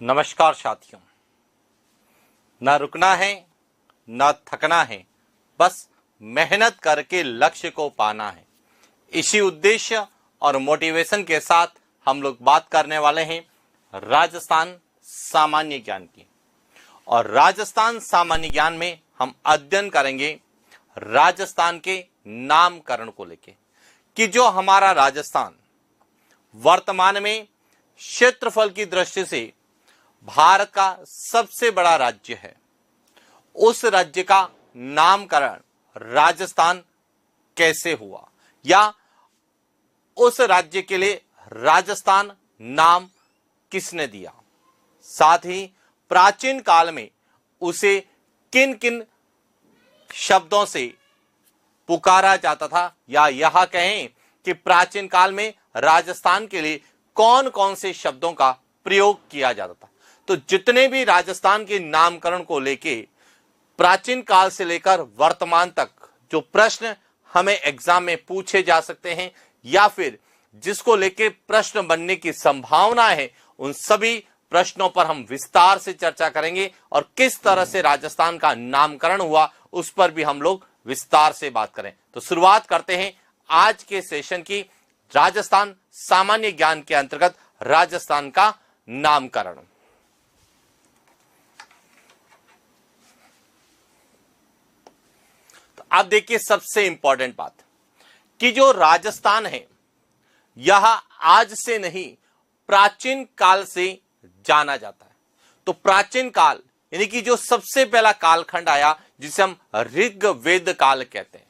नमस्कार साथियों। न रुकना है न थकना है, बस मेहनत करके लक्ष्य को पाना है। इसी उद्देश्य और मोटिवेशन के साथ हम लोग बात करने वाले हैं राजस्थान सामान्य ज्ञान की। और राजस्थान सामान्य ज्ञान में हम अध्ययन करेंगे राजस्थान के नामकरण को लेके कि जो हमारा राजस्थान वर्तमान में क्षेत्रफल की दृष्टि से भारत का सबसे बड़ा राज्य है, उस राज्य का नामकरण राजस्थान कैसे हुआ या उस राज्य के लिए राजस्थान नाम किसने दिया, साथ ही प्राचीन काल में उसे किन किन शब्दों से पुकारा जाता था, या यह कहें कि प्राचीन काल में राजस्थान के लिए कौन कौन से शब्दों का प्रयोग किया जाता था। तो जितने भी राजस्थान के नामकरण को लेके प्राचीन काल से लेकर वर्तमान तक जो प्रश्न हमें एग्जाम में पूछे जा सकते हैं या फिर जिसको लेके प्रश्न बनने की संभावना है, उन सभी प्रश्नों पर हम विस्तार से चर्चा करेंगे और किस तरह से राजस्थान का नामकरण हुआ उस पर भी हम लोग विस्तार से बात करें। तो शुरुआत करते हैं आज के सेशन की राजस्थान सामान्य ज्ञान के अंतर्गत राजस्थान का नामकरण। तो आप देखिए, सबसे इंपॉर्टेंट बात कि जो राजस्थान है यह आज से नहीं प्राचीन काल से जाना जाता है। तो प्राचीन काल यानी कि जो सबसे पहला कालखंड आया जिसे हम ऋग्वेद काल कहते हैं,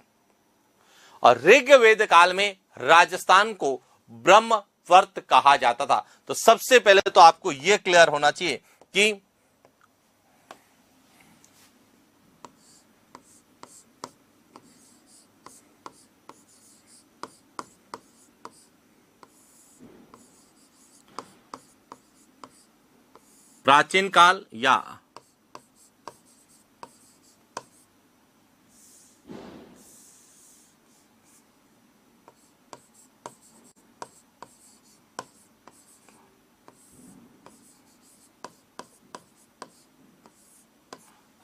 और ऋग्वेद काल में राजस्थान को ब्रह्मवर्त कहा जाता था। तो सबसे पहले तो आपको यह क्लियर होना चाहिए कि प्राचीन काल या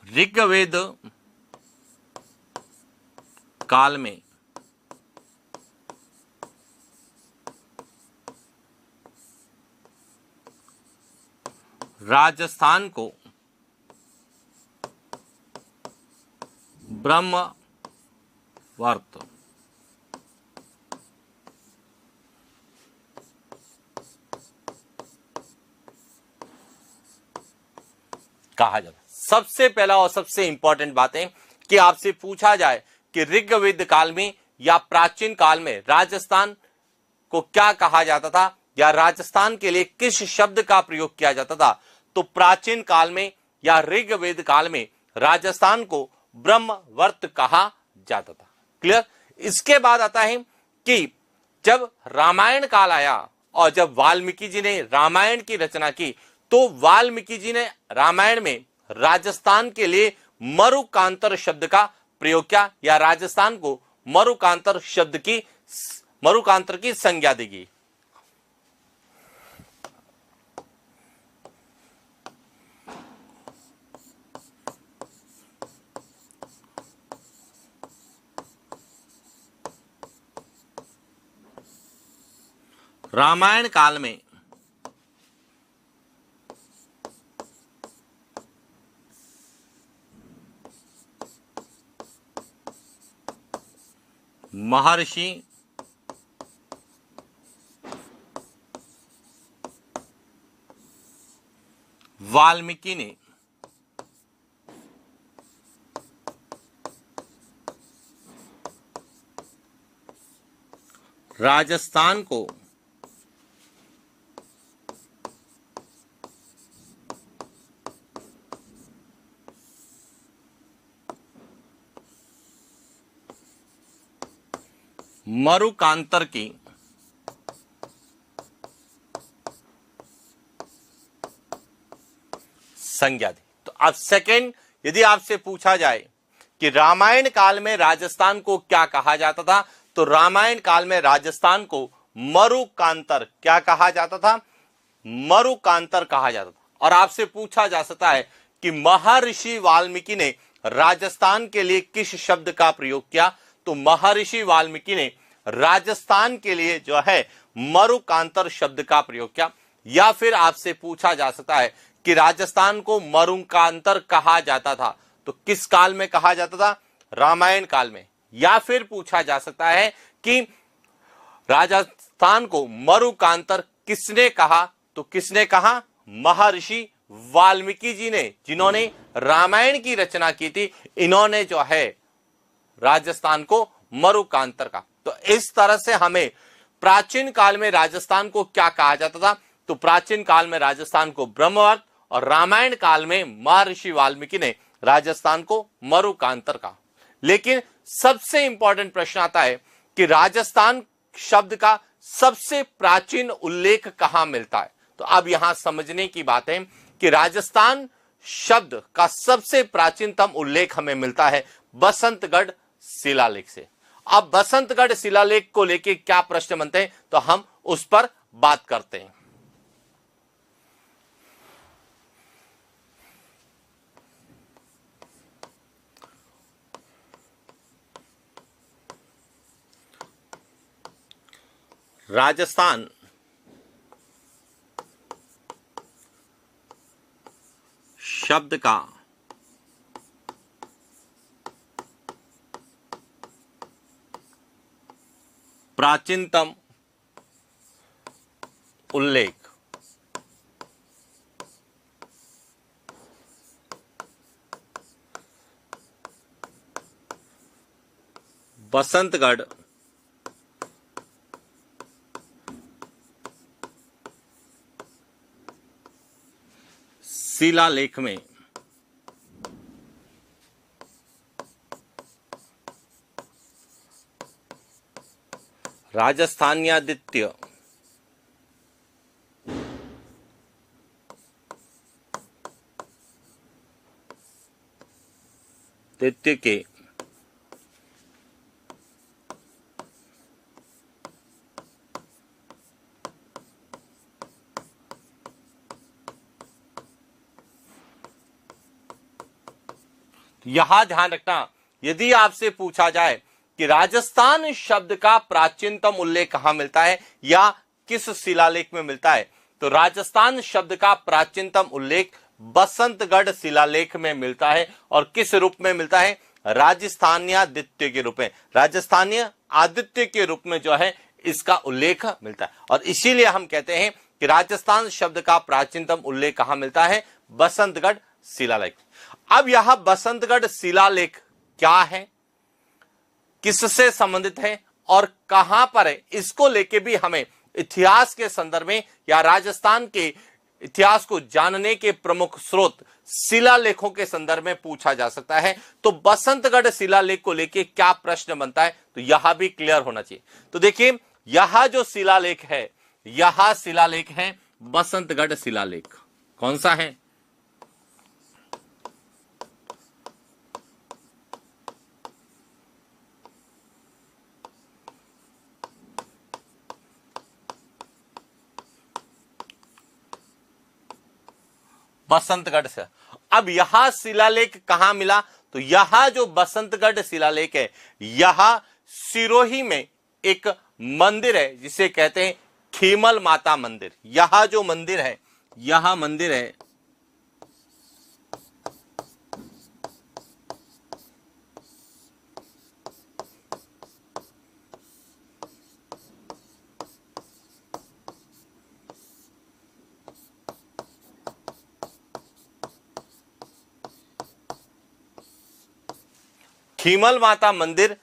ऋग्वेद काल में राजस्थान को ब्रह्मवर्त कहा जाता। सबसे पहला और सबसे इंपॉर्टेंट बात है कि आपसे पूछा जाए कि ऋग्वेद काल में या प्राचीन काल में राजस्थान को क्या कहा जाता था या राजस्थान के लिए किस शब्द का प्रयोग किया जाता था, तो प्राचीन काल में या ऋग्वेद काल में राजस्थान को ब्रह्मवर्त कहा जाता था। क्लियर। इसके बाद आता है कि जब रामायण काल आया और जब वाल्मीकि जी ने रामायण की रचना की, तो वाल्मीकि जी ने रामायण में राजस्थान के लिए मरुकांतर शब्द का प्रयोग किया या राजस्थान को मरुकांतर की संज्ञा दी गई। रामायण काल में महर्षि वाल्मीकि ने राजस्थान को मरुकांतर की संज्ञा दी। तो अब सेकंड, यदि आपसे पूछा जाए कि रामायण काल में राजस्थान को क्या कहा जाता था, तो रामायण काल में राजस्थान को मरुकांतर क्या कहा जाता था? मरुकांतर कहा जाता था। और आपसे पूछा जा सकता है कि महर्षि वाल्मीकि ने राजस्थान के लिए किस शब्द का प्रयोग किया, तो महर्षि वाल्मीकि ने राजस्थान के लिए जो है मरुकांतर शब्द का प्रयोग किया। या फिर आपसे पूछा जा सकता है कि राजस्थान को मरुकांतर कहा जाता था, तो किस काल में कहा जाता था, रामायण काल में। या फिर पूछा जा सकता है कि राजस्थान को मरुकांतर किसने कहा, तो किसने कहा, महर्षि वाल्मीकि जी ने, जिन्होंने रामायण की रचना की थी, इन्होंने जो है राजस्थान को मरुकांतर का। तो इस तरह से हमें प्राचीन काल में राजस्थान को क्या कहा जाता था, तो प्राचीन काल में राजस्थान को ब्रह्मवर्त और रामायण काल में महर्षि वाल्मीकि ने राजस्थान को मरुकांतर का। लेकिन सबसे इंपॉर्टेंट प्रश्न आता है कि राजस्थान शब्द का सबसे प्राचीन उल्लेख कहां मिलता है। तो अब यहां समझने की बात है कि राजस्थान शब्द का सबसे प्राचीनतम उल्लेख हमें मिलता है बसंतगढ़ शिलालेख से। अब बसंतगढ़ शिलालेख को लेकर क्या प्रश्न बनते हैं, तो हम उस पर बात करते हैं। राजस्थान शब्द का प्राचीनतम उल्लेख बसंतगढ़ शिलालेख में राजस्थान्यादित्य दित्य के यहां ध्यान रखना, यदि आपसे पूछा जाए कि राजस्थान शब्द का प्राचीनतम उल्लेख कहां मिलता है या किस शिलालेख में मिलता है, तो राजस्थान शब्द का प्राचीनतम उल्लेख बसंतगढ़ शिलालेख में मिलता है। और किस रूप में मिलता है, राजस्थान्यादित्य के रूप में, राजस्थानीय आदित्य के रूप में जो है इसका उल्लेख मिलता है। और इसीलिए हम कहते हैं कि राजस्थान शब्द का प्राचीनतम उल्लेख कहां मिलता है, बसंतगढ़ शिलालेख। अब यह बसंतगढ़ शिलालेख क्या है, किससे संबंधित है और कहां पर है, इसको लेके भी हमें इतिहास के संदर्भ में या राजस्थान के इतिहास को जानने के प्रमुख स्रोत शिलालेखों के संदर्भ में पूछा जा सकता है। तो बसंतगढ़ शिलालेख को लेके क्या प्रश्न बनता है, तो यह भी क्लियर होना चाहिए। तो देखिए, यह जो शिलालेख है, यह शिलालेख है बसंतगढ़ शिलालेख। कौन सा है, बसंतगढ़ से। अब यह शिलालेख कहां मिला, तो यह जो बसंतगढ़ शिलालेख है, यह सिरोही में एक मंदिर है जिसे कहते हैं खीमल माता मंदिर। यह जो मंदिर है, यह मंदिर है खीमल माता मंदिर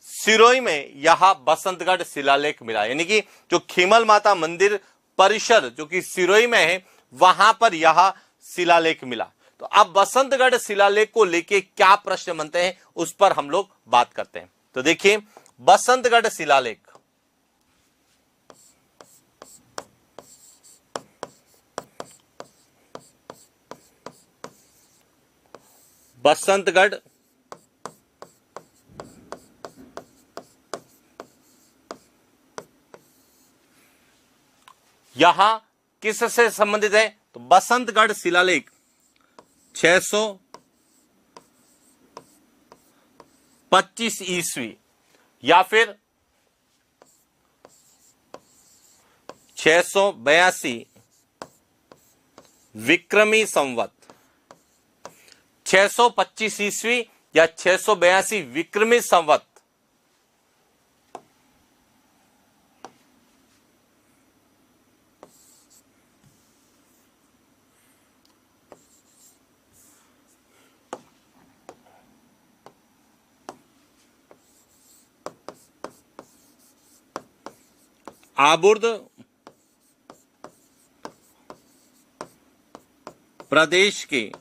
सिरोही में, यह बसंतगढ़ शिलालेख मिला। यानी कि जो खीमल माता मंदिर परिसर जो कि सिरोही में है, वहां पर यह शिलालेख मिला। तो अब बसंतगढ़ शिलालेख को लेके क्या प्रश्न बनते हैं, उस पर हम लोग बात करते हैं। तो देखिए, बसंतगढ़ शिलालेख, बसंतगढ़ यहां किससे संबंधित है, तो बसंतगढ़ शिलालेख 625 ईस्वी या फिर 682 विक्रमी संवत, 625 ईस्वी या 682 विक्रमी संवत। आबुर्द प्रदेश के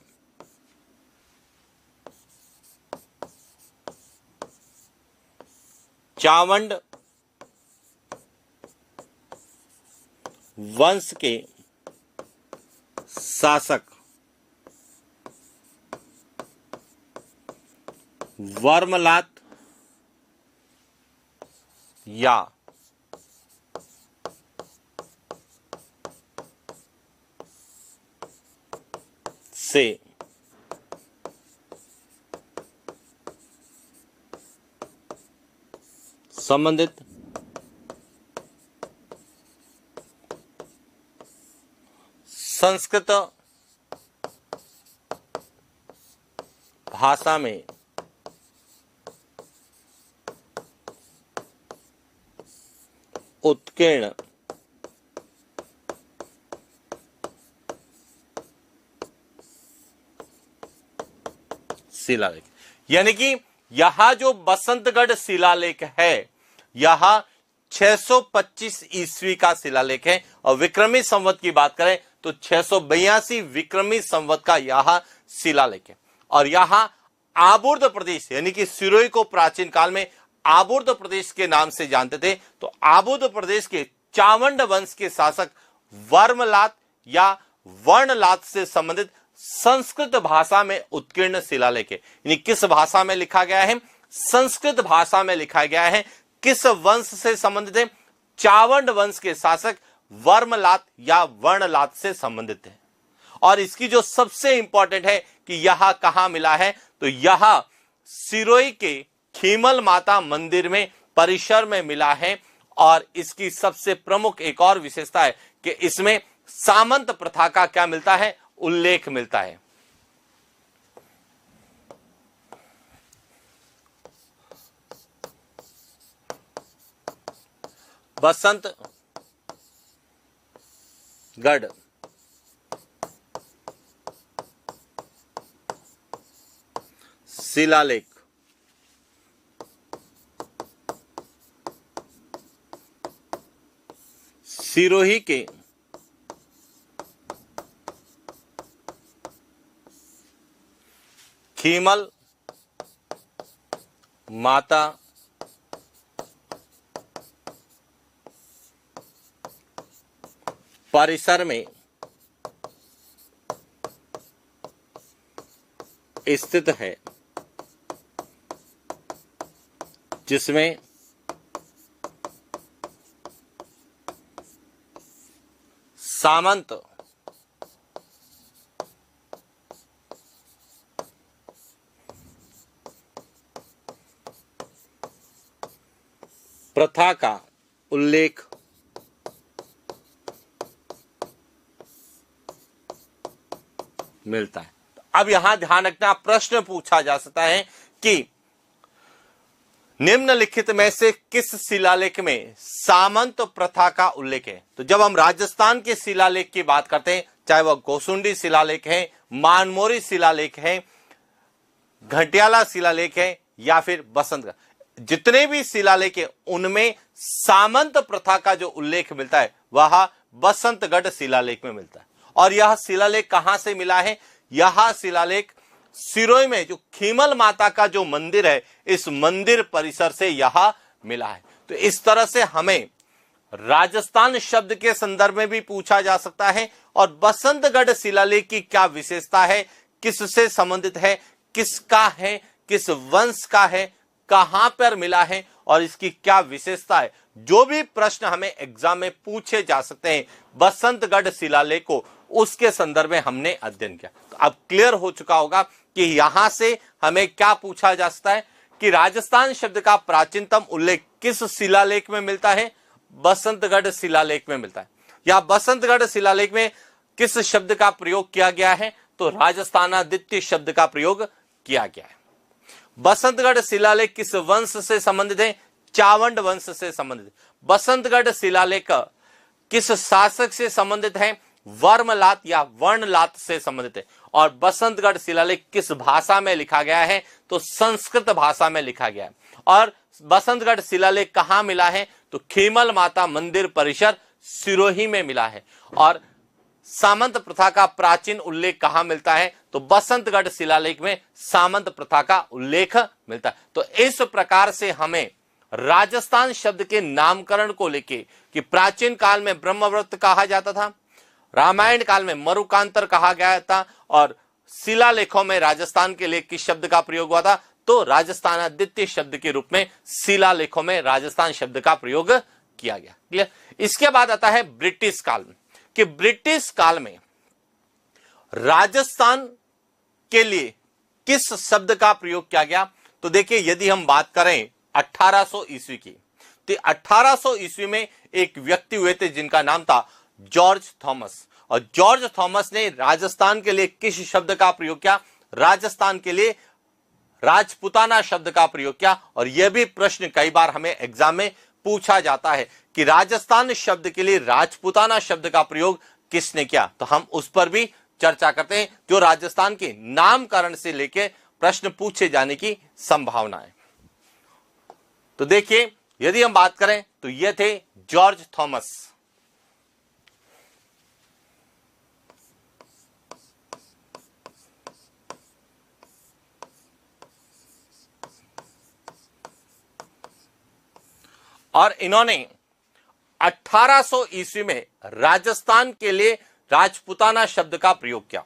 चावंड वंश के शासक वर्मलात या से संबंधित संस्कृत भाषा में उत्कीर्ण शिलालेख। यानी कि यहां जो बसंतगढ़ शिलालेख है यह 625 ईस्वी का शिलालेख है और विक्रमी संवत की बात करें तो 682 विक्रमी संवत का यह शिलालेख है। और यहां आबुर्द प्रदेश यानी कि सिरोही को प्राचीन काल में आबुर्द प्रदेश के नाम से जानते थे। तो आबुर्द प्रदेश के चावंड वंश के शासक वर्मलात या वर्णलात से संबंधित संस्कृत भाषा में उत्कीर्ण शिलालेख है। यानी किस भाषा में लिखा गया है? संस्कृत भाषा में लिखा गया है। किस वंश से संबंधित है? चावंड वंश के शासक वर्मलात या वर्णलात से संबंधित है। और इसकी जो सबसे इंपॉर्टेंट है कि यह कहां मिला है, तो यह सिरोही के खीमल माता मंदिर में परिसर में मिला है। और इसकी सबसे प्रमुख एक और विशेषता है कि इसमें सामंत प्रथा का क्या मिलता है? उल्लेख मिलता है। बसंतगढ़ शिलालेख सिरोही के खीमल माता परिसर में स्थित है, जिसमें सामंत प्रथा का उल्लेख मिलता है। तो अब यहां ध्यान रखना, प्रश्न पूछा जा सकता है कि निम्नलिखित में से किस शिलालेख में सामंत प्रथा का उल्लेख है? तो जब हम राजस्थान के शिलालेख की बात करते हैं, चाहे वह गोसुंडी शिलालेख है, मानमोरी शिलालेख है, घटियाला शिलालेख है या फिर बसंतगढ़, जितने भी शिलालेख है उनमें सामंत प्रथा का जो उल्लेख मिलता है वह बसंतगढ़ शिलालेख में मिलता है। और यह शिलालेख कहां से मिला है? यह शिलालेख सिरोही में जो खीमल माता का जो मंदिर है, इस मंदिर परिसर से यह मिला है। तो इस तरह से हमें राजस्थान शब्द के संदर्भ में भी पूछा जा सकता है और बसंतगढ़ शिलालेख की क्या विशेषता है, किससे संबंधित है, किसका है, किस वंश का है, कहां पर मिला है और इसकी क्या विशेषता है, जो भी प्रश्न हमें एग्जाम में पूछे जा सकते हैं, बसंतगढ़ शिलालेख को उसके संदर्भ में हमने अध्ययन किया। तो अब क्लियर हो चुका होगा कि यहां से हमें क्या पूछा जा सकता है कि राजस्थान शब्द का प्राचीनतम उल्लेख किस शिलालेख में मिलता है? बसंतगढ़ शिलालेख में मिलता है। या बसंतगढ़ शिलालेख में किस शब्द का प्रयोग किया गया है? तो राजस्थानादित्य शब्द का प्रयोग किया गया है। बसंतगढ़ शिलालेख किस वंश से संबंधित है? चावंड वंश से संबंधित है। बसंतगढ़ शिलालेख किस शासक से संबंधित है? वर्मलात या वर्णलात से संबंधित है। और बसंतगढ़ शिलालेख किस भाषा में लिखा गया है? तो संस्कृत भाषा में लिखा गया है। और बसंतगढ़ शिलालेख कहां मिला है? तो खीमल माता मंदिर परिसर सिरोही में मिला है। और सामंत प्रथा का प्राचीन उल्लेख कहां मिलता है? तो बसंतगढ़ शिलालेख में सामंत प्रथा का उल्लेख मिलता है। तो इस प्रकार से हमें राजस्थान शब्द के नामकरण को लेके कि प्राचीन काल में ब्रह्मव्रत कहा जाता था, रामायण काल में मरुकांतर कहा गया था, और शिलालेखों में राजस्थान के लिए किस शब्द का प्रयोग हुआ था? तो राजस्थानादित्य शब्द के रूप में शिलालेखों में राजस्थान शब्द का प्रयोग किया गया। क्लियर? इसके बाद आता है ब्रिटिश काल में, कि ब्रिटिश काल में राजस्थान के लिए किस शब्द का प्रयोग किया गया? तो देखिए, यदि हम बात करें 1800 ईस्वी की, तो 1800 ईस्वी में एक व्यक्ति हुए थे जिनका नाम था जॉर्ज थॉमस। और जॉर्ज थॉमस ने राजस्थान के लिए किस शब्द का प्रयोग किया? राजस्थान के लिए राजपुताना शब्द का प्रयोग किया। और यह भी प्रश्न कई बार हमें एग्जाम में पूछा जाता है कि राजस्थान शब्द के लिए राजपुताना शब्द का प्रयोग किसने किया? तो हम उस पर भी चर्चा करते हैं, जो राजस्थान के नामकरण से लेकर प्रश्न पूछे जाने की संभावना है। तो देखिए, यदि हम बात करें तो ये थे जॉर्ज थॉमस। और इन्होंने 1800 ईस्वी में राजस्थान के लिए राजपुताना शब्द का प्रयोग किया।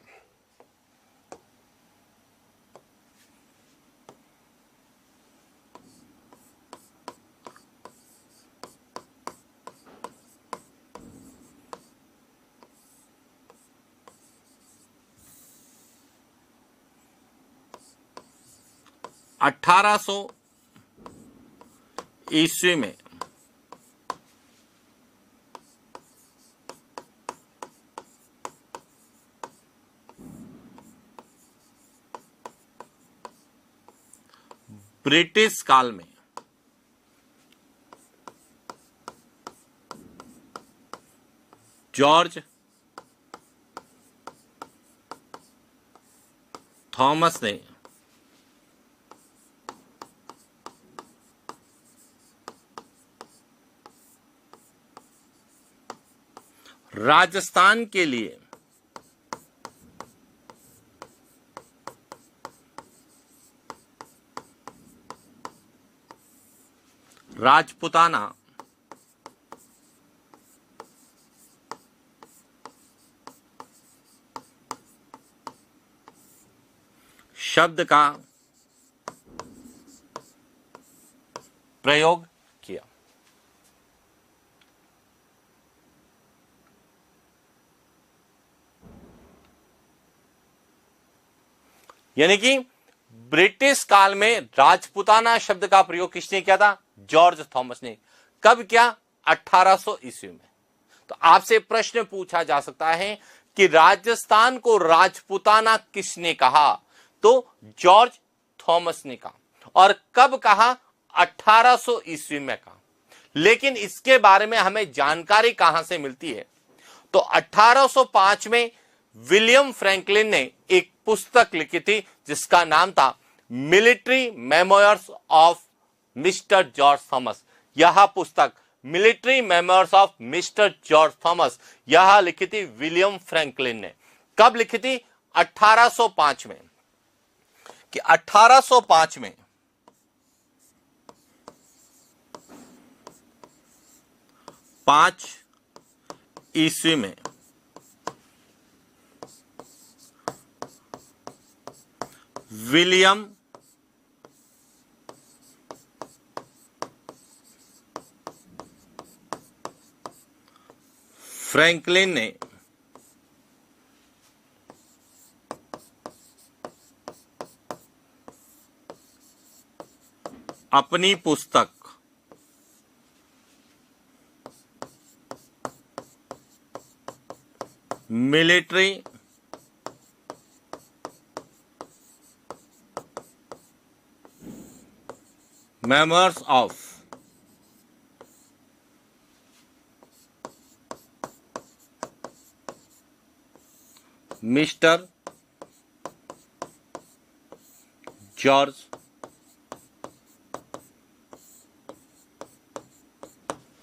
अठारह सौ ईस्वी में ब्रिटिश काल में जॉर्ज थॉमस ने राजस्थान के लिए राजपुताना शब्द का प्रयोग किया। यानी कि ब्रिटिश काल में राजपुताना शब्द का प्रयोग किसने किया था? जॉर्ज थॉमस ने। कब किया? 1800 ईस्वी में। तो आपसे प्रश्न पूछा जा सकता है कि राजस्थान को राजपुताना किसने कहा? तो जॉर्ज थॉमस ने कहा। और कब कहा? 1800 ईस्वी में कहा। लेकिन इसके बारे में हमें जानकारी कहां से मिलती है? तो 1805 में विलियम फ्रैंकलिन ने एक पुस्तक लिखी थी जिसका नाम था military memoirs of mister George Thomas. यह पुस्तक military memoirs of mister George Thomas यह लिखी थी विलियम फ्रैंकलिन ने। कब लिखी थी? 1805 में। कि 1805 में पांच ईस्वी में विलियम फ्रैंकलिन ने अपनी पुस्तक military memoirs of mister George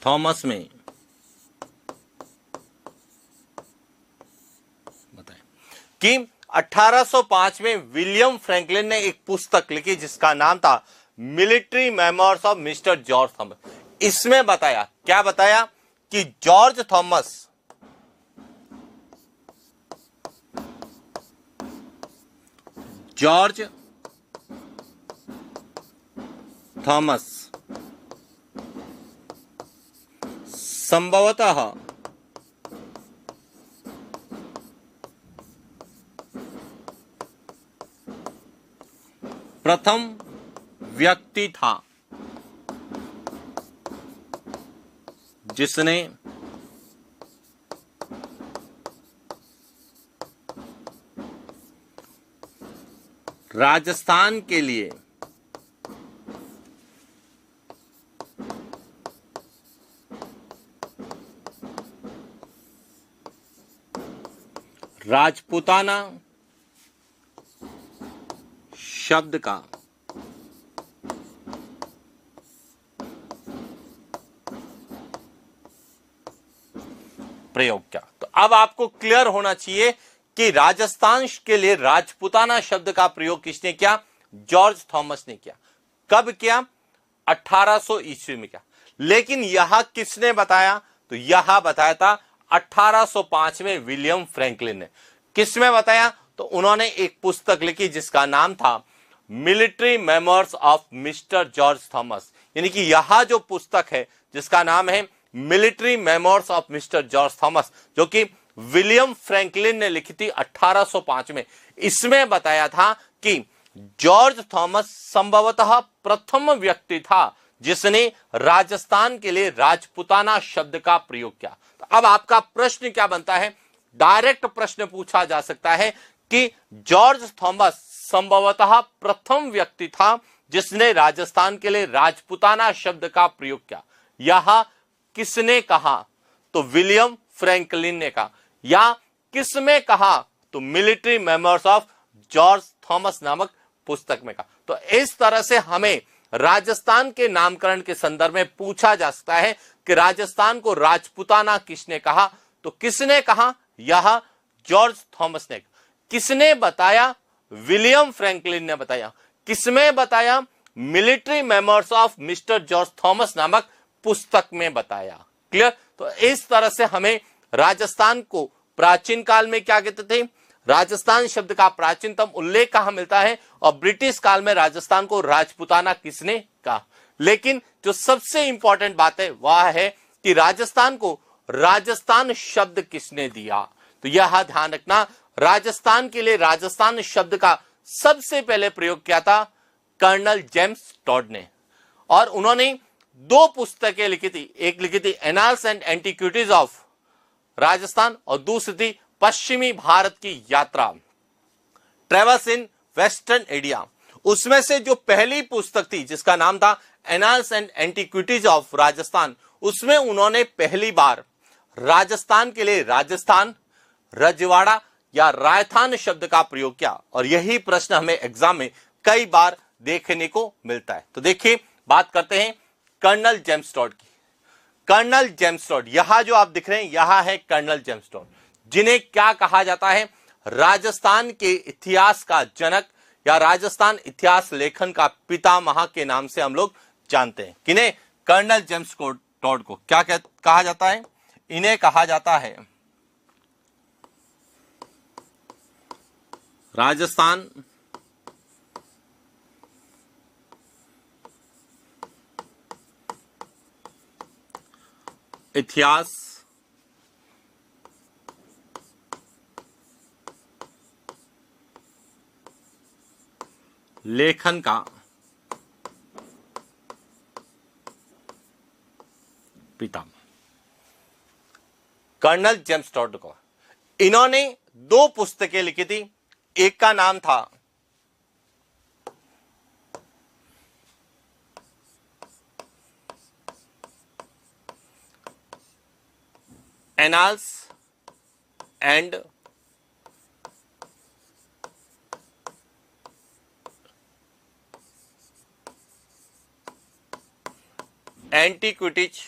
Thomas में बताएं कि 1805 में विलियम फ्रैंकलिन ने एक पुस्तक लिखी जिसका नाम था military memoirs of mister George Thomas. इसमें बताया, क्या बताया कि जॉर्ज थॉमस संभवतः प्रथम व्यक्ति था जिसने राजस्थान के लिए राजपूताना शब्द का प्रयोग किया। तो अब आपको क्लियर होना चाहिए कि राजस्थान के लिए राजपूताना शब्द का प्रयोग किसने किया? जॉर्ज थॉमस ने किया। कब किया? 1800 ईस्वी में किया। लेकिन यह किसने बताया? तो यह बताया था 1805 में विलियम फ्रैंकलिन ने। किसमें बताया? तो उन्होंने एक पुस्तक लिखी जिसका नाम था military memoirs of mister George Thomas. यानी कि यह जो पुस्तक है जिसका नाम है military memoirs of mister George Thomas, जो कि विलियम फ्रैंकलिन ने लिखी थी 1805 में, इसमें बताया था कि जॉर्ज थॉमस संभवतः प्रथम व्यक्ति था जिसने राजस्थान के लिए राजपूताना शब्द का प्रयोग किया। तो अब आपका प्रश्न क्या बनता है? डायरेक्ट प्रश्न पूछा जा सकता है कि जॉर्ज थॉमस संभवतः प्रथम व्यक्ति था जिसने राजस्थान के लिए राजपूताना शब्द का प्रयोग किया। यह किसने कहा? तो विलियम फ्रैंकलिन ने कहा। या किसमें कहा? तो military memoirs of George Thomas नामक पुस्तक में कहा। तो इस तरह से हमें राजस्थान के नामकरण के संदर्भ में पूछा जा सकता है कि राजस्थान को राजपूताना किसने कहा? तो किसने कहा? यह जॉर्ज थॉमस ने। किसने बताया? विलियम फ्रैंकलिन ने बताया। किसमें बताया? Military memoirs of mister George Thomas नामक पुस्तक में बताया। क्लियर? तो इस तरह से हमें राजस्थान को प्राचीन काल में क्या कहते थे? राजस्थान शब्द का प्राचीनतम उल्लेख कहां मिलता है? और ब्रिटिश काल में राजस्थान को राजपूताना किसने कहा? लेकिन जो सबसे इंपॉर्टेंट बात है वह है कि राजस्थान को राजस्थान शब्द किसने दिया? तो यह ध्यान रखना, राजस्थान के लिए राजस्थान शब्द का सबसे पहले प्रयोग किया था कर्नल जेम्स टॉड ने। और उन्होंने दो पुस्तकें लिखी थी। एक लिखी थी annals and antiquities of Rajasthan और दूसरी थी पश्चिमी भारत की यात्रा, ट्रेवल्स इन वेस्टर्न इंडिया। उसमें से जो पहली पुस्तक थी जिसका नाम था annals and antiquities of Rajasthan, उसमें उन्होंने पहली बार राजस्थान के लिए राजस्थान, रजवाड़ा या रायथान शब्द का प्रयोग किया। और यही प्रश्न हमें एग्जाम में कई बार देखने को मिलता है। तो देखिए, बात करते हैं कर्नल जेम्स टॉड की। कर्नल जेम्स टॉड, यहां जो आप दिख रहे हैं यहां है कर्नल जेम्स टॉड, जिन्हें क्या कहा जाता है? राजस्थान के इतिहास का जनक या राजस्थान इतिहास लेखन का पितामह के नाम से हम लोग जानते हैं। किन्हें? कर्नल जेम्स टॉड को क्या कहा जाता है? इन्हें कहा जाता है राजस्थान इतिहास लेखन का कर्नल जेम्स टॉड को। इन्होंने 2 पुस्तकें लिखी थी। एक का नाम था annals and antiquities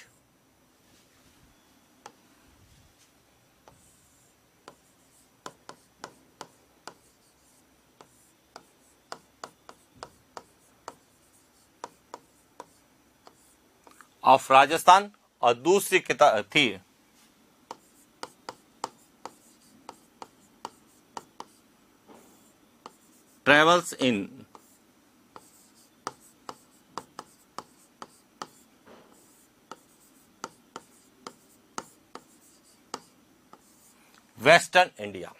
of Rajasthan, और दूसरी किताब थी ट्रेवल्स इन वेस्टर्न इंडिया।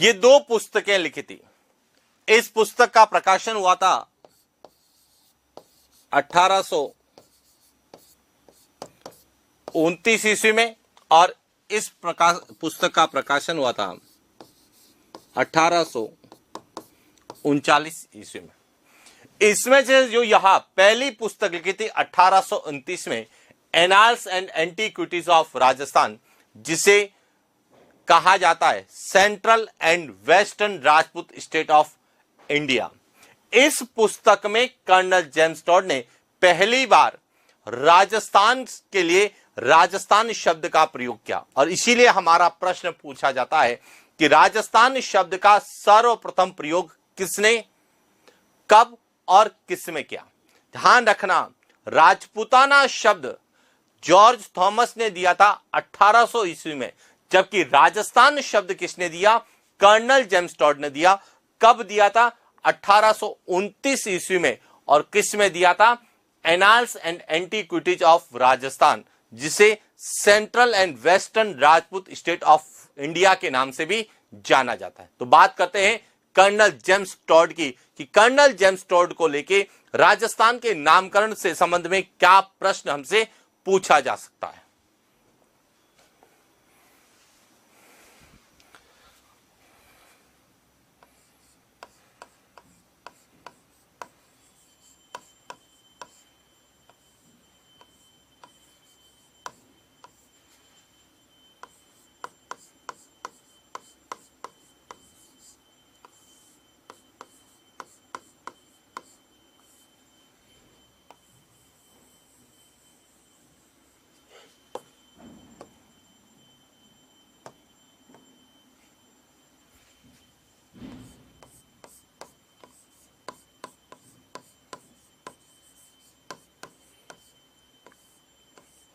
ये 2 पुस्तकें लिखी थी। इस पुस्तक का प्रकाशन हुआ था 1829 ईस्वी में, और इस पुस्तक का प्रकाशन हुआ था 1839 ईस्वी में। इसमें से जो यहां पहली पुस्तक लिखी थी 1829 में, annals and antiquities of Rajasthan, जिसे कहा जाता है central and western Rajput state of India. इस पुस्तक में कर्नल जेम्स टॉड ने पहली बार राजस्थान के लिए राजस्थान शब्द का प्रयोग किया, और इसीलिए हमारा प्रश्न पूछा जाता है कि राजस्थान शब्द का सर्वप्रथम प्रयोग किसने, कब और किसमें किया। ध्यान रखना, राजपूताना शब्द जॉर्ज थॉमस ने दिया था 1800 ईस्वी में, जबकि राजस्थान शब्द किसने दिया, कर्नल जेम्स टॉड ने दिया। कब दिया था, 1829 ईस्वी में, और किस में दिया था, annals and antiquities of Rajasthan, जिसे central and western Rajput state of India के नाम से भी जाना जाता है। तो बात करते हैं कर्नल जेम्स टॉड की, कि कर्नल जेम्स टॉड को लेके राजस्थान के नामकरण से संबंध में क्या प्रश्न हमसे पूछा जा सकता है।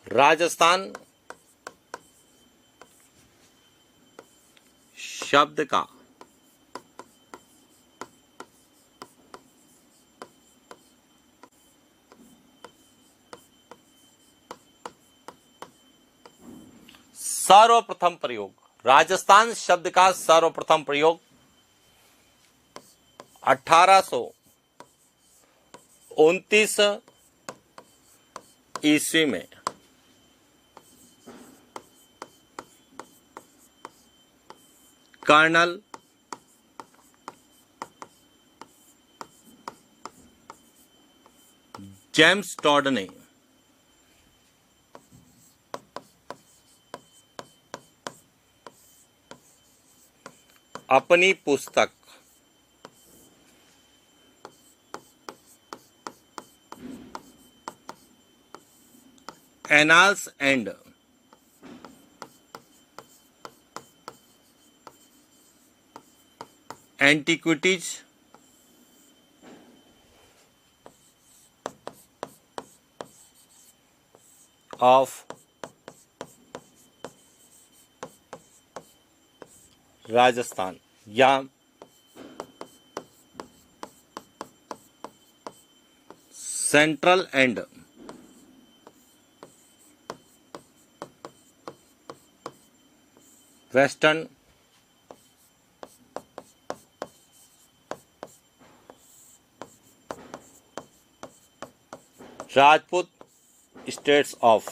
राजस्थान शब्द का सर्वप्रथम प्रयोग, राजस्थान शब्द का सर्वप्रथम प्रयोग 1829 ईस्वी में कर्नल जेम्स टॉड ने अपनी पुस्तक annals and antiquities of Rajasthan या central and western Rajput states of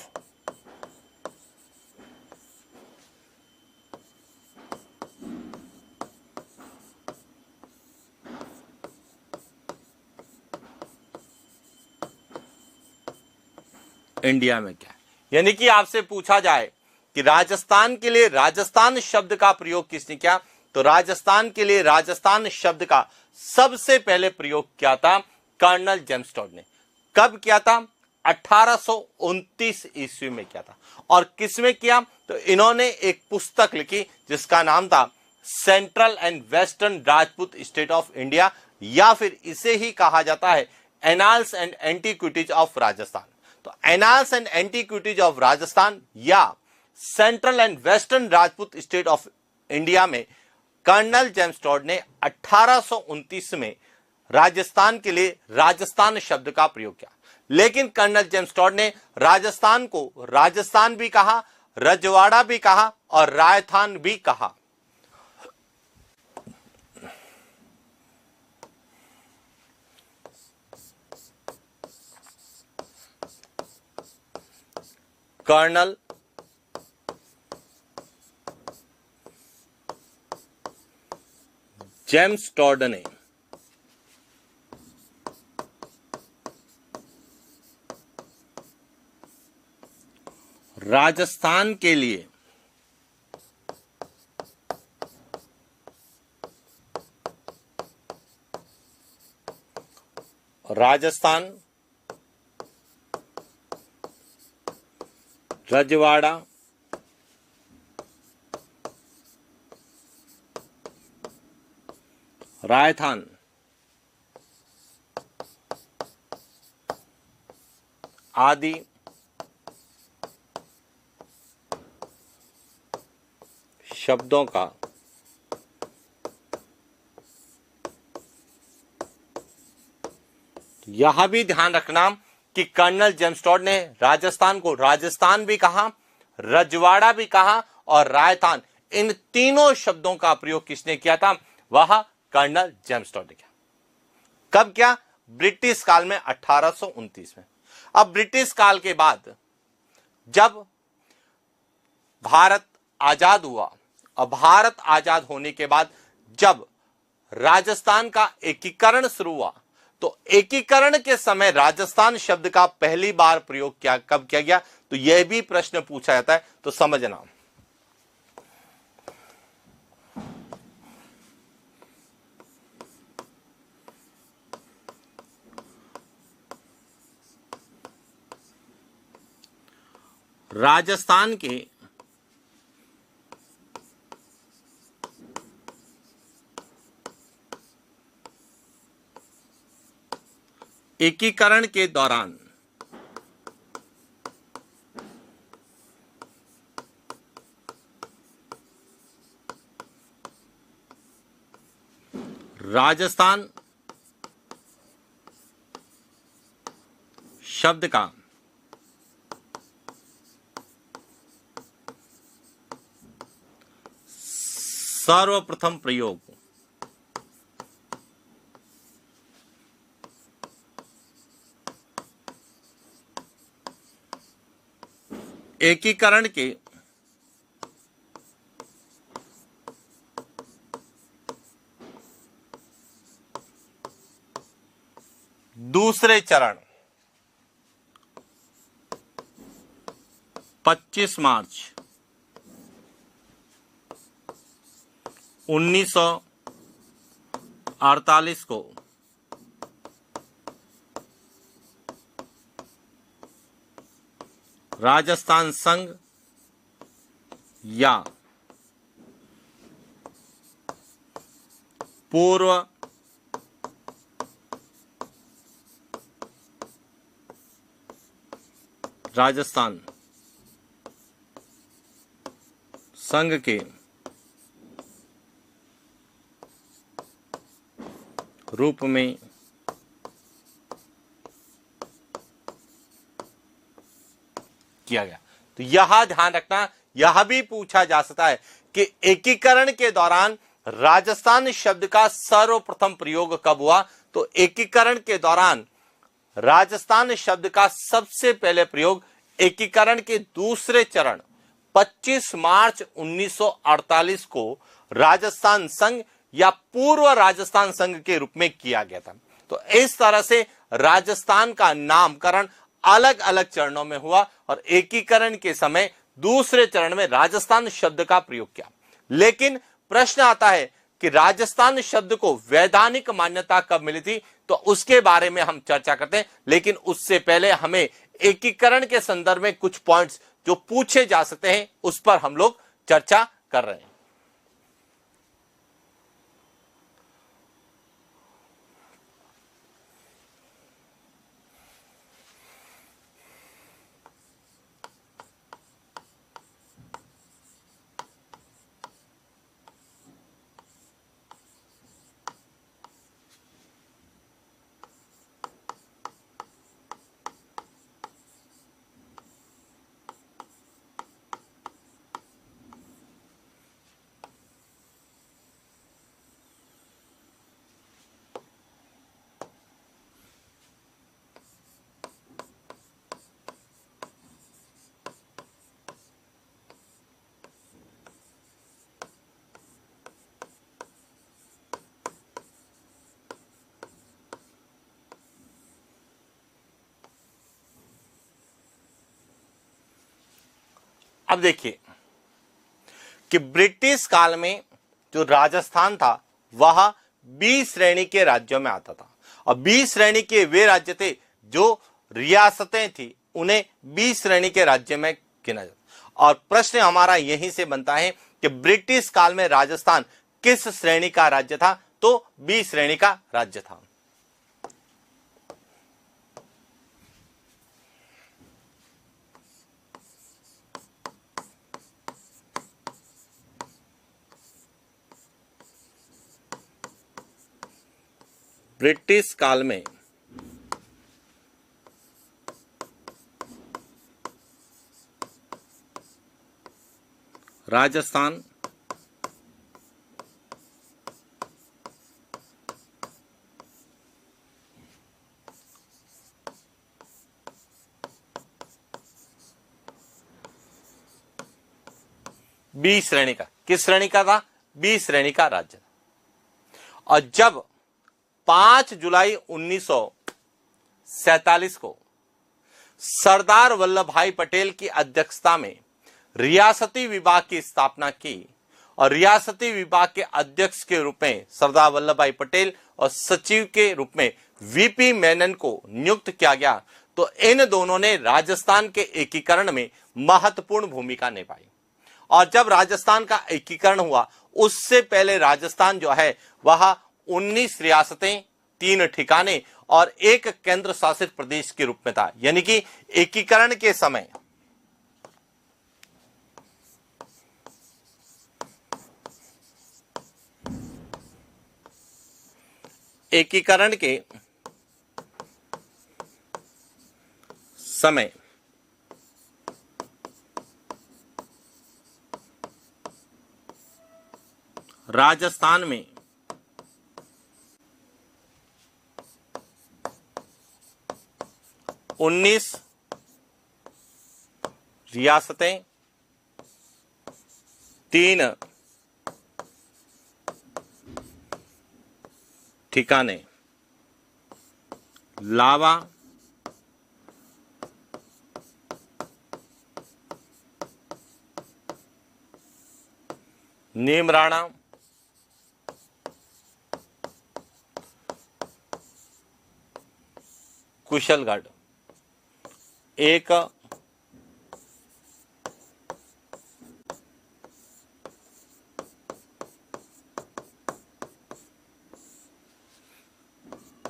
India में क्या है। यानी कि आपसे पूछा जाए कि राजस्थान के लिए राजस्थान शब्द का प्रयोग किसने किया, तो राजस्थान के लिए राजस्थान शब्द का सबसे पहले प्रयोग किया था कर्नल जेम्स टॉड ने। कब किया था? 1829 ईस्वी में किया था। और किसमें किया? तो इन्होंने एक पुस्तक लिखी जिसका नाम था central and western Rajput state of India, या फिर इसे ही कहा जाता है annals and antiquities of Rajasthan. तो annals and antiquities of Rajasthan या central and western Rajput state of India में कर्नल जेम्स टॉड ने 1829 में राजस्थान के लिए राजस्थान शब्द का प्रयोग किया। लेकिन कर्नल जेम्स टॉड ने राजस्थान को राजस्थान भी कहा, रजवाड़ा भी कहा और रायथान भी कहा। कर्नल जेम्स टॉड ने राजस्थान के लिए राजस्थान, रजवाड़ा, रायथान आदि शब्दों का यह भी ध्यान रखना कि कर्नल जेम्स टॉड ने राजस्थान को राजस्थान भी कहा, रजवाड़ा भी कहा और रायथान, इन तीनों शब्दों का प्रयोग किसने किया था? वह कर्नल जेम्स टॉड ने किया। कब क्या? ब्रिटिश काल में 1829 में। अब ब्रिटिश काल के बाद जब भारत आजाद हुआ और भारत आजाद होने के बाद जब राजस्थान का एकीकरण शुरू हुआ, तो एकीकरण के समय राजस्थान शब्द का पहली बार प्रयोग क्या कब किया गया? तो यह भी प्रश्न पूछा जाता है, तो समझना। राजस्थान के एकीकरण के दौरान राजस्थान शब्द का सर्वप्रथम प्रयोग एकीकरण के दूसरे चरण 25 मार्च 1948 को राजस्थान संघ या पूर्व राजस्थान संघ के रूप में किया गया। तो यह ध्यान रखना, यह भी पूछा जा सकता है कि एकीकरण के दौरान राजस्थान शब्द का सर्वप्रथम प्रयोग कब हुआ? तो एकीकरण के दौरान राजस्थान शब्द का सबसे पहले प्रयोग एकीकरण के दूसरे चरण 25 मार्च 1948 को राजस्थान संघ या पूर्व राजस्थान संघ के रूप में किया गया था। तो इस तरह से राजस्थान का नामकरण अलग अलग चरणों में हुआ और एकीकरण के समय दूसरे चरण में राजस्थान शब्द का प्रयोग किया। लेकिन प्रश्न आता है कि राजस्थान शब्द को वैधानिक मान्यता कब मिली थी, तो उसके बारे में हम चर्चा करते हैं। लेकिन उससे पहले हमें एकीकरण के संदर्भ में कुछ पॉइंट्स जो पूछे जा सकते हैं उस पर हम लोग चर्चा कर रहे हैं। अब देखिए कि ब्रिटिश काल में जो राजस्थान था वह बी श्रेणी के राज्यों में आता था और बी श्रेणी के वे राज्य थे जो रियासतें थी, उन्हें बी श्रेणी के राज्य में गिना जाता। और प्रश्न हमारा यहीं से बनता है कि ब्रिटिश काल में राजस्थान किस श्रेणी का राज्य था, तो बी श्रेणी का राज्य था। ब्रिटिश काल में राजस्थान बी श्रेणी का, किस श्रेणी का था, बी श्रेणी का राज्य था। और जब 5 जुलाई 1947 को सरदार वल्लभ भाई पटेल की अध्यक्षता में रियासती विभाग की स्थापना की और रियासती विभाग के अध्यक्ष के रूप में सरदार वल्लभ भाई पटेल और सचिव के रूप में वीपी मेनन को नियुक्त किया गया, तो इन दोनों ने राजस्थान के एकीकरण में महत्वपूर्ण भूमिका निभाई। और जब राजस्थान का एकीकरण हुआ उससे पहले राजस्थान जो है वह 19 रियासतें, 3 ठिकाने और 1 केंद्र शासित प्रदेश के रूप में था। यानी कि एकीकरण के समय राजस्थान में 19 रियासतें, 3 ठिकाने, लावा, नीमराणा, कुशलगढ़, एक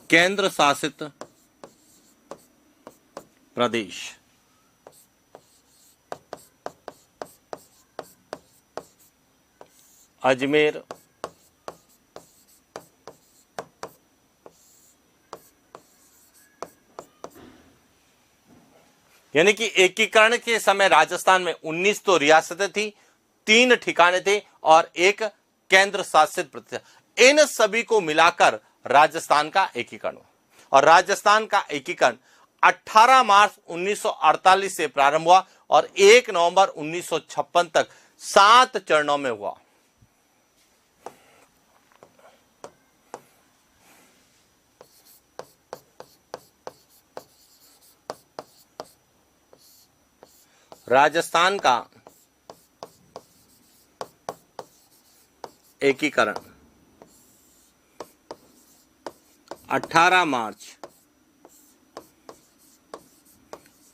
केंद्र शासित प्रदेश। अजमेर, यानी कि एकीकरण के समय राजस्थान में 19 तो रियासतें थी, 3 ठिकाने थे और 1 केंद्र शासित प्रदेश। इन सभी को मिलाकर राजस्थान का एकीकरण हुआ और राजस्थान का एकीकरण 18 मार्च 1948 से प्रारंभ हुआ और 1 नवंबर 1956 तक 7 चरणों में हुआ। राजस्थान का एकीकरण 18 मार्च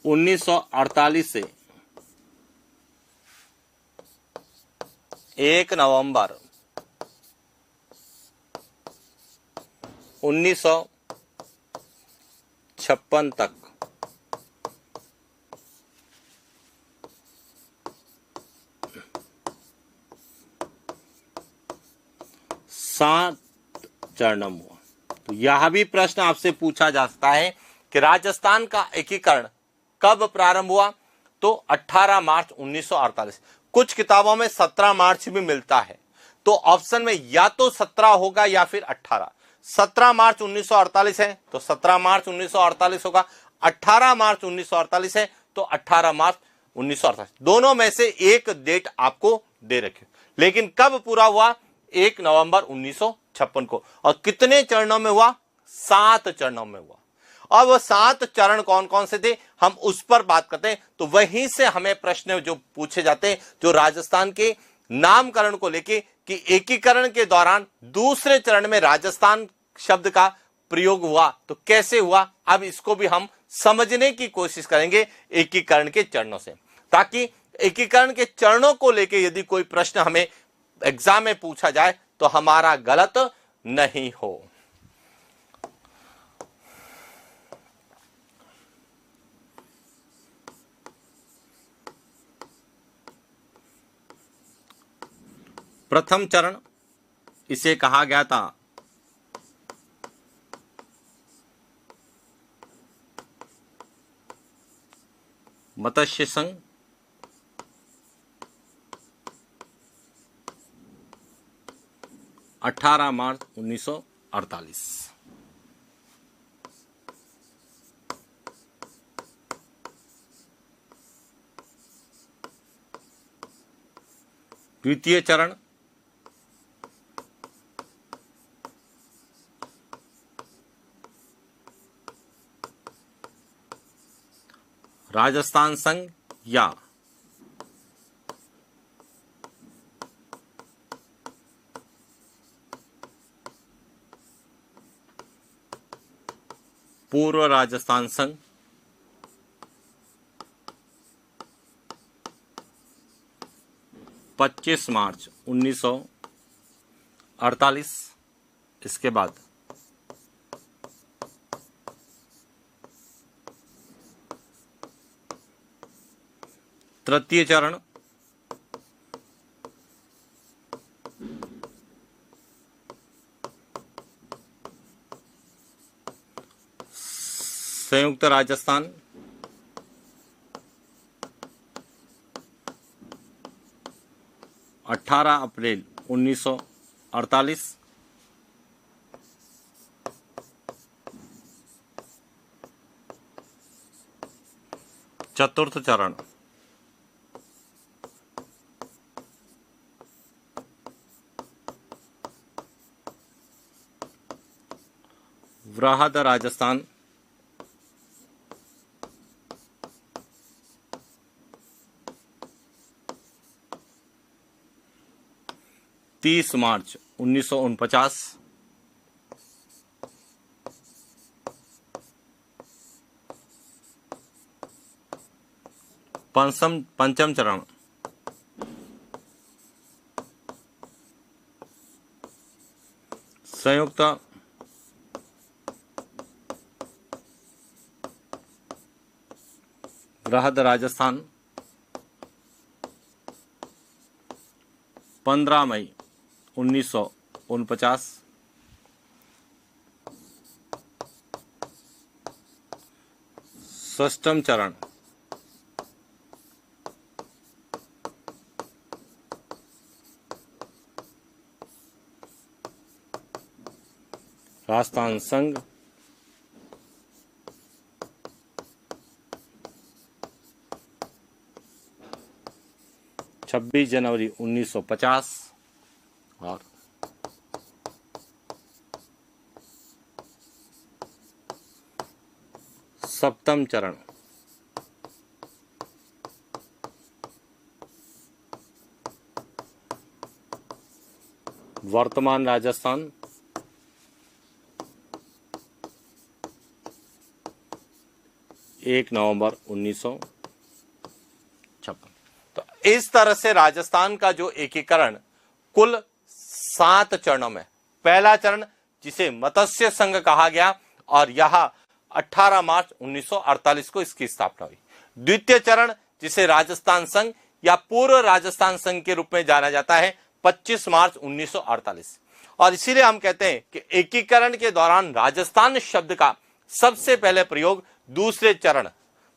1948 से 1 नवंबर 1956 तक सात चरणों में हुआ। तो यह भी प्रश्न आपसे पूछा जा सकता है कि राजस्थान का एकीकरण कब प्रारंभ हुआ, तो 18 मार्च 1948। कुछ किताबों में 17 मार्च भी मिलता है, तो ऑप्शन में या तो 17 होगा या फिर 18। 17 मार्च 1948 है तो 17 मार्च 1948 होगा, 18 मार्च 1948 है तो 18 मार्च 1948। दोनों में से एक डेट आपको दे रखी, लेकिन कब पूरा हुआ, 1 नवंबर 1956 को। और कितने चरणों में हुआ, 7 चरणों में हुआ। और वो 7 चरण कौन कौन से थे, हम उस पर बात करते हैं। तो वहीं से हमें प्रश्न जो पूछे जाते हैं, जो राजस्थान के नामकरण को लेके, कि एकीकरण के दौरान दूसरे चरण में राजस्थान शब्द का प्रयोग हुआ तो कैसे हुआ। अब इसको भी हम समझने की कोशिश करेंगे एकीकरण के चरणों से, ताकि एकीकरण के चरणों को लेके यदि कोई प्रश्न हमें एग्जाम में पूछा जाए तो हमारा गलत नहीं हो। प्रथम चरण इसे कहा गया था मत्स्य संघ। अठारह मार्च 1948। द्वितीय चरण राजस्थान संघ या पूर्व राजस्थान संघ। पच्चीस मार्च 1948। इसके बाद तृतीय चरण संयुक्त राजस्थान। 18 अप्रैल 1948। चतुर्थ चरण वृहद राजस्थान। 30 मार्च 1949। पंचम चरण संयुक्त वृहद राजस्थान। 15 मई 1949। षष्ठम चरण राजस्थान संघ। 26 जनवरी 1950। और सप्तम चरण वर्तमान राजस्थान 1 नवंबर 1956। तो इस तरह से राजस्थान का जो एकीकरण कुल 7 चरणों में, पहला चरण जिसे मत्स्य संघ कहा गया और यह 18 मार्च 1948 को इसकी स्थापना हुई। द्वितीय चरण जिसे राजस्थान संघ या पूर्व राजस्थान संघ के रूप में जाना जाता है 25 मार्च 1948। और इसीलिए हम कहते हैं कि एकीकरण के दौरान राजस्थान शब्द का सबसे पहले प्रयोग दूसरे चरण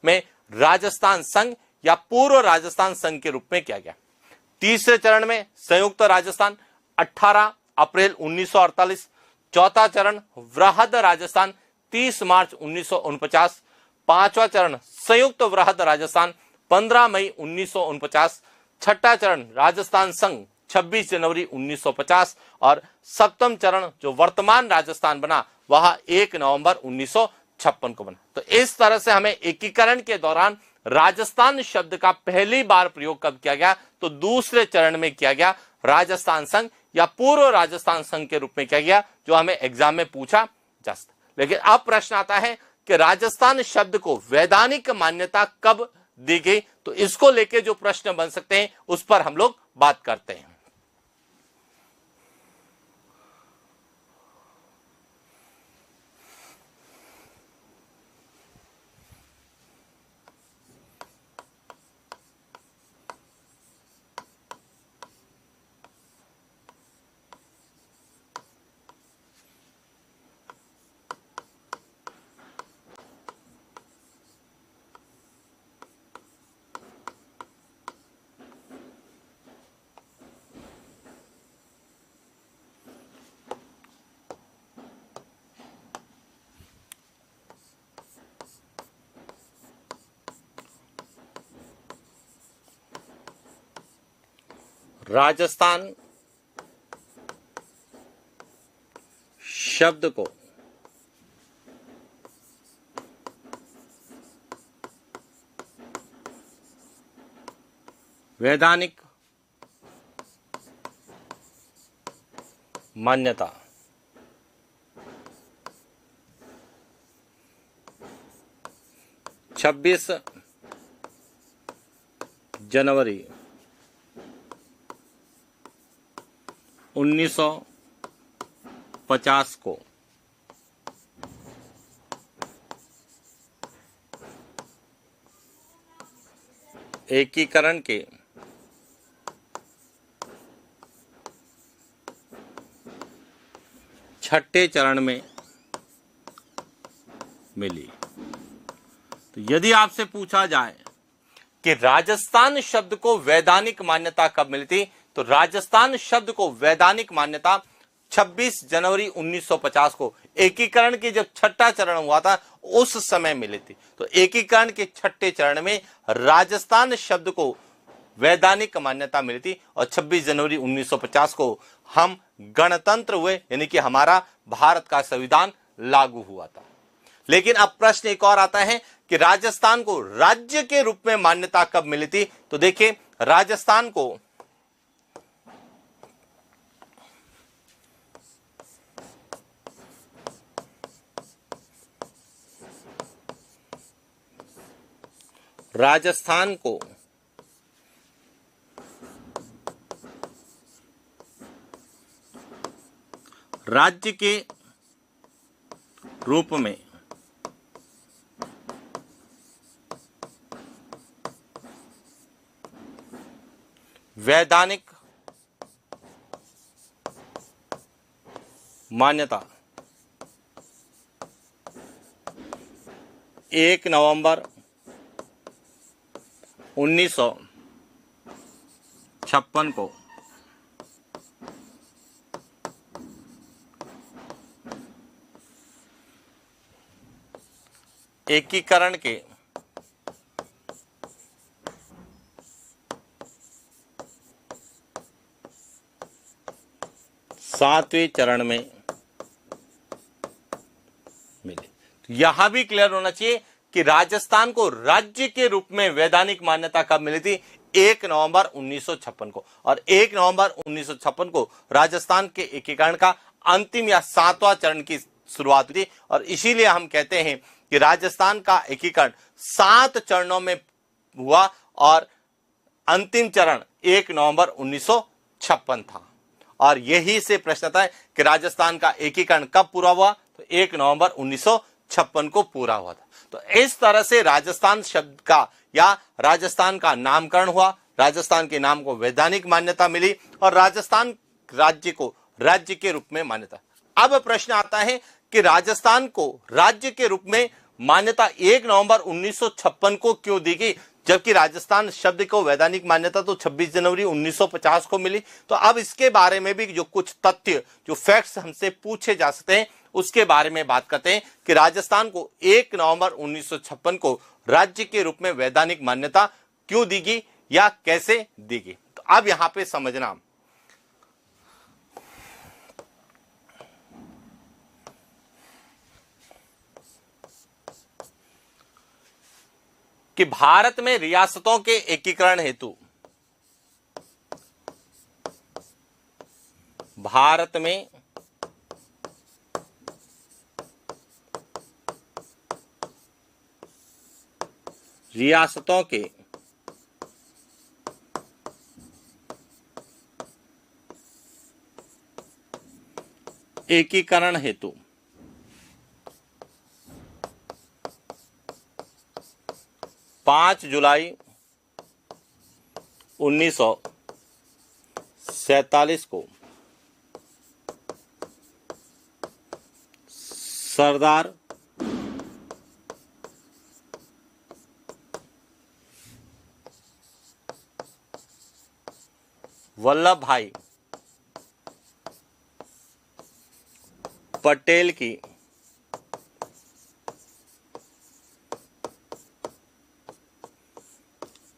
में राजस्थान संघ या पूर्व राजस्थान संघ के रूप में किया गया। तीसरे चरण में संयुक्त राजस्थान 18 अप्रैल 1948। चौथा चरण वृहद राजस्थान 30 मार्च 1949। पांचवा चरण संयुक्त वृहद राजस्थान 15 मई 1949। छठा चरण राजस्थान संघ 26 जनवरी 1950 और सप्तम चरण जो वर्तमान राजस्थान बना वह 1 नवंबर 1956 को बना। तो इस तरह से हमें एकीकरण के दौरान राजस्थान शब्द का पहली बार प्रयोग कब किया गया, तो दूसरे चरण में किया गया। राजस्थान संघ या पूर्व राजस्थान संघ के रूप में किया गया, जो हमें एग्जाम में पूछा जा सकता। लेकिन अब प्रश्न आता है कि राजस्थान शब्द को वैधानिक मान्यता कब दी गई, तो इसको लेके जो प्रश्न बन सकते हैं उस पर हम लोग बात करते हैं। राजस्थान शब्द को वैधानिक मान्यता 26 जनवरी 1950 को एकीकरण के छठे चरण में मिली। तो यदि आपसे पूछा जाए कि राजस्थान शब्द को वैधानिक मान्यता कब मिली थी, तो राजस्थान शब्द को वैधानिक मान्यता 26 जनवरी 1950 को एकीकरण की जब छठा चरण हुआ था उस समय मिली थी। तो एकीकरण के छठे चरण में राजस्थान शब्द को वैधानिक मान्यता मिली थी और 26 जनवरी 1950 को हम गणतंत्र हुए, यानी कि हमारा भारत का संविधान लागू हुआ था। लेकिन अब प्रश्न एक और आता है कि राजस्थान को राज्य के रूप में मान्यता कब मिली थी। तो देखिए, राजस्थान को राज्य के रूप में वैधानिक मान्यता 1 नवंबर 1956 को एकीकरण के सातवें चरण में मिले। तो यहां भी क्लियर होना चाहिए कि राजस्थान को राज्य के रूप में वैधानिक मान्यता कब मिली थी, 1 नवंबर 1956 को, और 1 नवंबर 1956 को राजस्थान के एकीकरण का अंतिम या 7वां चरण की शुरुआत हुई थी। और इसीलिए हम कहते हैं कि राजस्थान का एकीकरण 7 चरणों में हुआ और अंतिम चरण 1 नवंबर 1956 था। और यही से प्रश्न था कि राजस्थान का एकीकरण कब पूरा हुआ, तो 1 नवंबर 1956 को पूरा हुआ था। तो इस तरह से राजस्थान शब्द का या राजस्थान का नामकरण हुआ, राजस्थान के नाम को वैधानिक मान्यता मिली और राजस्थान राज्य को राज्य के रूप में मान्यता। अब प्रश्न आता है कि राजस्थान को राज्य के रूप में मान्यता 1 नवंबर 1956 को क्यों दी गई, जबकि राजस्थान शब्द को वैधानिक मान्यता तो 26 जनवरी 1950 को मिली। तो अब इसके बारे में भी जो कुछ तथ्य, जो फैक्ट्स हमसे पूछे जा सकते हैं, उसके बारे में बात करते हैं कि राजस्थान को 1 नवंबर 1956 को राज्य के रूप में वैधानिक मान्यता क्यों दी गई या कैसे दी गई। तो अब यहां पे समझना कि भारत में रियासतों के एकीकरण हेतु भारत में रियासतों के एकीकरण हेतु 5 जुलाई 1947 को सरदार वल्लभ भाई पटेल की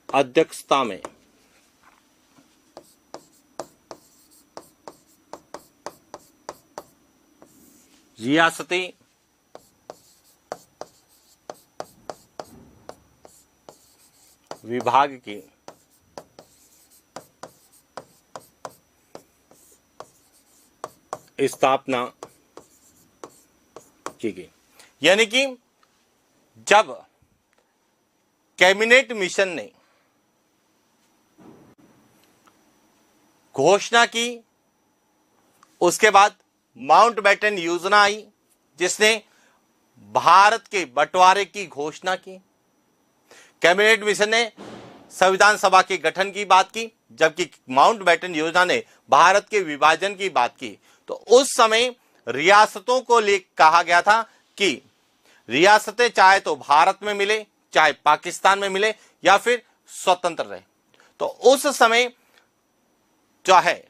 अध्यक्षता में रियासती विभाग की स्थापना की गई। यानी कि जब कैबिनेट मिशन ने घोषणा की, उसके बाद माउंटबेटन योजना आई जिसने भारत के बंटवारे की घोषणा की। कैबिनेट मिशन ने संविधान सभा के गठन की बात की, जबकि माउंटबेटन योजना ने भारत के विभाजन की बात की। तो उस समय रियासतों को लेकर कहा गया था कि रियासतें चाहे तो भारत में मिले, चाहे पाकिस्तान में मिले, या फिर स्वतंत्र रहे। तो उस समय जो है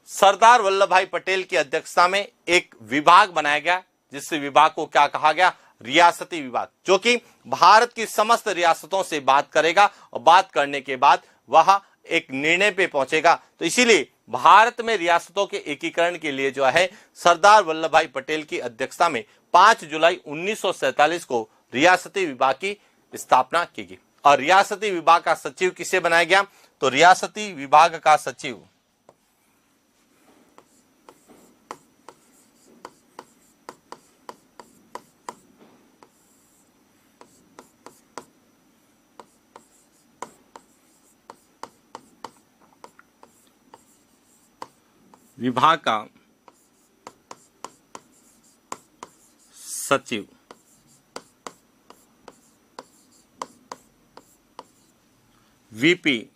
सरदार वल्लभ भाई पटेल की अध्यक्षता में एक विभाग बनाया गया, जिस विभाग को क्या कहा गया, रियासती विभाग, जो कि भारत की समस्त रियासतों से बात करेगा और बात करने के बाद वह एक निर्णय पे पहुंचेगा। तो इसीलिए भारत में रियासतों के एकीकरण के लिए जो है सरदार वल्लभ भाई पटेल की अध्यक्षता में 5 जुलाई 1947 को रियासती विभाग की स्थापना की गई। और रियासती विभाग का सचिव किसे बनाया गया, तो रियासती विभाग का सचिव विभाग का सचिव वीपी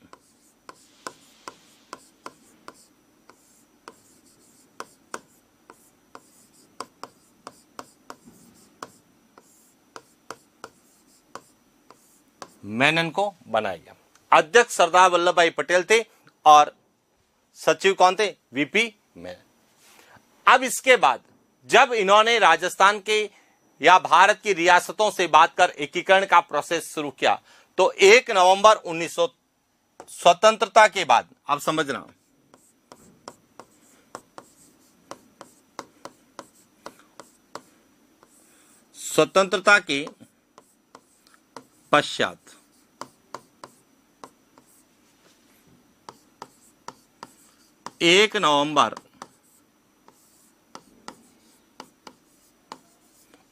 मेनन को बनाया गया। अध्यक्ष सरदार वल्लभ भाई पटेल थे और सचिव कौन थे, वीपी मेनन। अब इसके बाद जब इन्होंने राजस्थान के या भारत की रियासतों से बात कर एकीकरण का प्रोसेस शुरू किया, तो 1 नवंबर 1900 स्वतंत्रता के बाद, अब समझना, स्वतंत्रता के पश्चात 1 नवंबर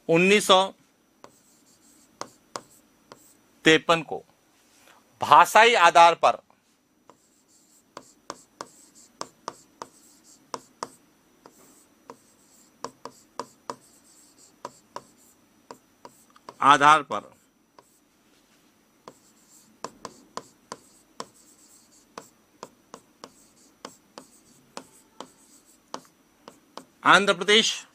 1953 को भाषाई आधार पर आंध्र प्रदेश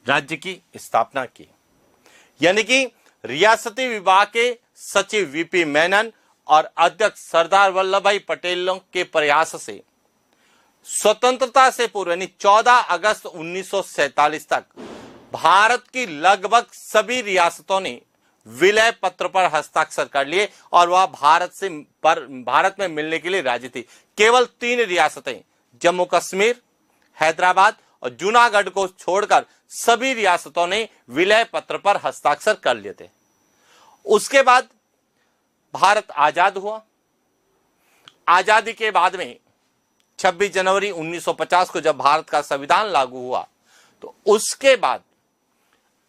राज्य की स्थापना की। यानी कि रियासती विभाग के सचिव वीपी मेनन और अध्यक्ष सरदार वल्लभ भाई पटेल के प्रयास से स्वतंत्रता से पूर्व यानी 14 अगस्त 1947 तक भारत की लगभग सभी रियासतों ने विलय पत्र पर हस्ताक्षर कर लिए और वह भारत में मिलने के लिए राजी थी। केवल 3 रियासतें जम्मू कश्मीर, हैदराबाद और जूनागढ़ को छोड़कर सभी रियासतों ने विलय पत्र पर हस्ताक्षर कर लिए थे। उसके बाद भारत आजाद हुआ। आजादी के बाद में 26 जनवरी 1950 को जब भारत का संविधान लागू हुआ तो उसके बाद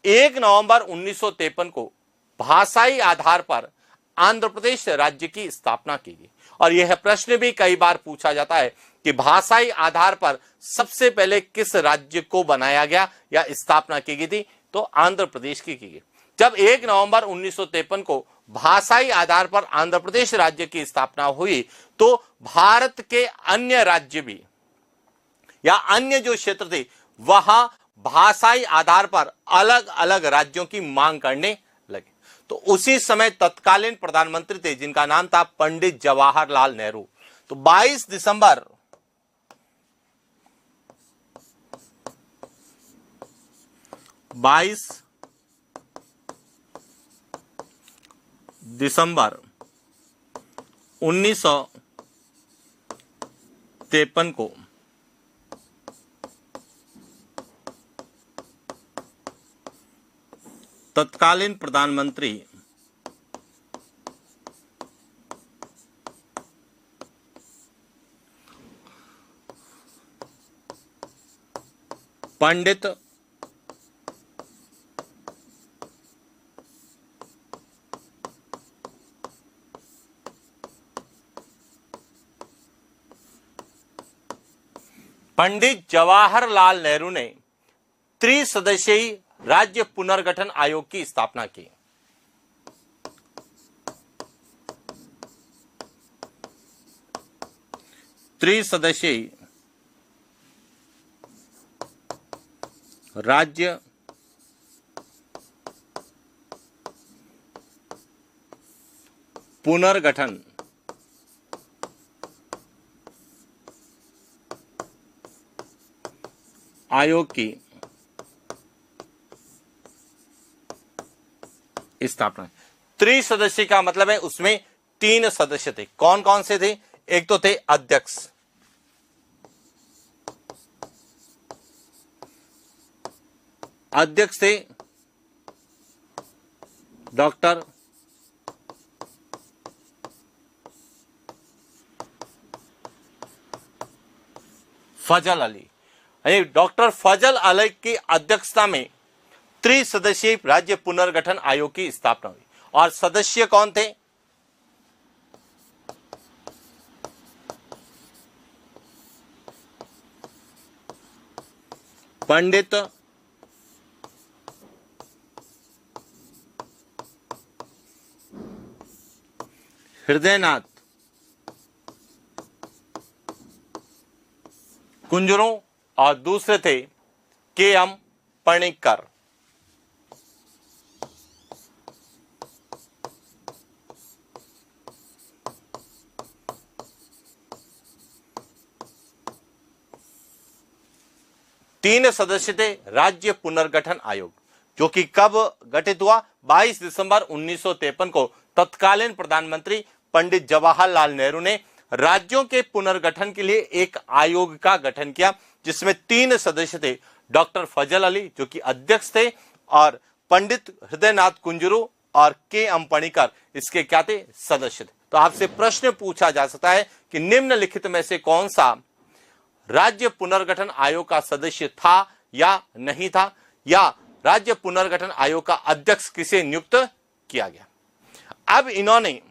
1 नवंबर 1953 को भाषाई आधार पर आंध्र प्रदेश राज्य की स्थापना की गई। और यह प्रश्न भी कई बार पूछा जाता है कि भाषाई आधार पर सबसे पहले किस राज्य को बनाया गया या स्थापना की गई थी, तो आंध्र प्रदेश की गई। जब 1 नवंबर 1953 को भाषाई आधार पर आंध्र प्रदेश राज्य की स्थापना हुई तो भारत के अन्य राज्य भी या अन्य जो क्षेत्र थे वहां भाषाई आधार पर अलग अलग राज्यों की मांग करने लगे। तो उसी समय तत्कालीन प्रधानमंत्री थे जिनका नाम था पंडित जवाहरलाल नेहरू। तो 22 दिसंबर 1953 को तत्कालीन प्रधानमंत्री पंडित जवाहरलाल नेहरू ने त्रिसदस्यीय राज्य पुनर्गठन आयोग की स्थापना की। त्रिसदस्यीय राज्य पुनर्गठन आयोग की स्थापना। त्रिसदस्यीय का मतलब है उसमें 3 सदस्य थे। कौन कौन से थे? एक तो थे अध्यक्ष, थे डॉक्टर फजल अली। डॉक्टर फजल अली की अध्यक्षता में त्रिसदस्यीय राज्य पुनर्गठन आयोग की स्थापना हुई। और सदस्य कौन थे? पंडित हृदयनाथ कुंजरों और दूसरे थे के.एम. पणिक्कर। तीन सदस्य थे राज्य पुनर्गठन आयोग, जो कि कब गठित हुआ? 22 दिसंबर 1953 को तत्कालीन प्रधानमंत्री पंडित जवाहरलाल नेहरू ने राज्यों के पुनर्गठन के लिए एक आयोग का गठन किया, जिसमें 3 सदस्य थे डॉक्टर फजल अली जो कि अध्यक्ष थे, और पंडित हृदयनाथ कुंजरू और के एम पणिकर इसके क्या थे, सदस्य थे। तो आपसे प्रश्न पूछा जा सकता है कि निम्नलिखित में से कौन सा राज्य पुनर्गठन आयोग का सदस्य था या नहीं था, या राज्य पुनर्गठन आयोग का अध्यक्ष किसे नियुक्त किया गया। अब इन्होंने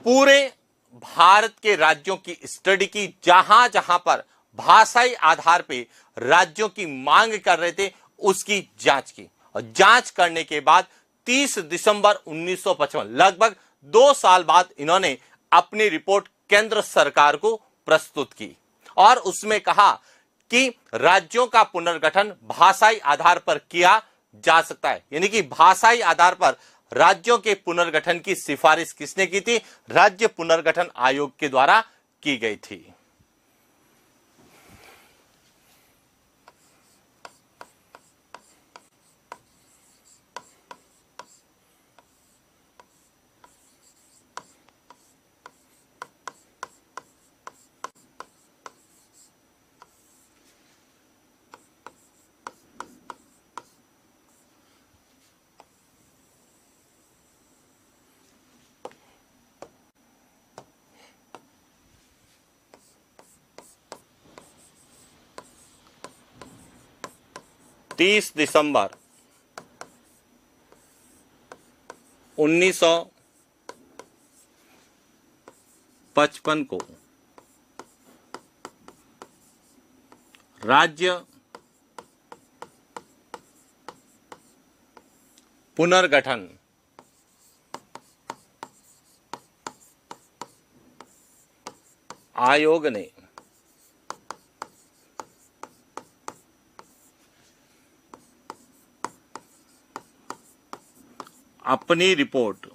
पूरे भारत के राज्यों की स्टडी की, जहां जहां पर भाषाई आधार पे राज्यों की मांग कर रहे थे उसकी जांच की, और जांच करने के बाद 30 दिसंबर 1955 लगभग 2 साल बाद इन्होंने अपनी रिपोर्ट केंद्र सरकार को प्रस्तुत की, और उसमें कहा कि राज्यों का पुनर्गठन भाषाई आधार पर किया जा सकता है। यानी कि भाषाई आधार पर राज्यों के पुनर्गठन की सिफारिश किसने की थी, राज्य पुनर्गठन आयोग के द्वारा की गई थी। तीस दिसंबर 1955 को राज्य पुनर्गठन आयोग ने अपनी रिपोर्ट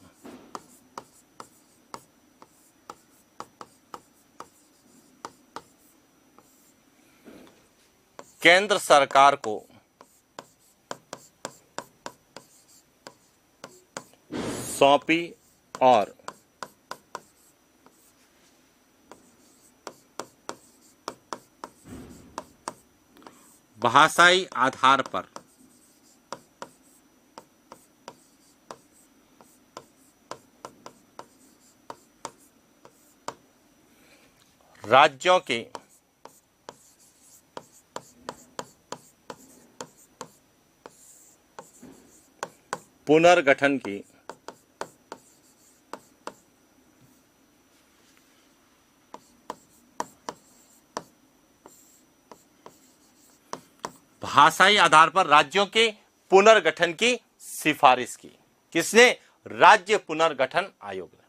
केंद्र सरकार को सौंपी, और भाषाई आधार पर राज्यों के पुनर्गठन की भाषाई आधार पर राज्यों के पुनर्गठन की सिफारिश की। किसने, राज्य पुनर्गठन आयोग ने।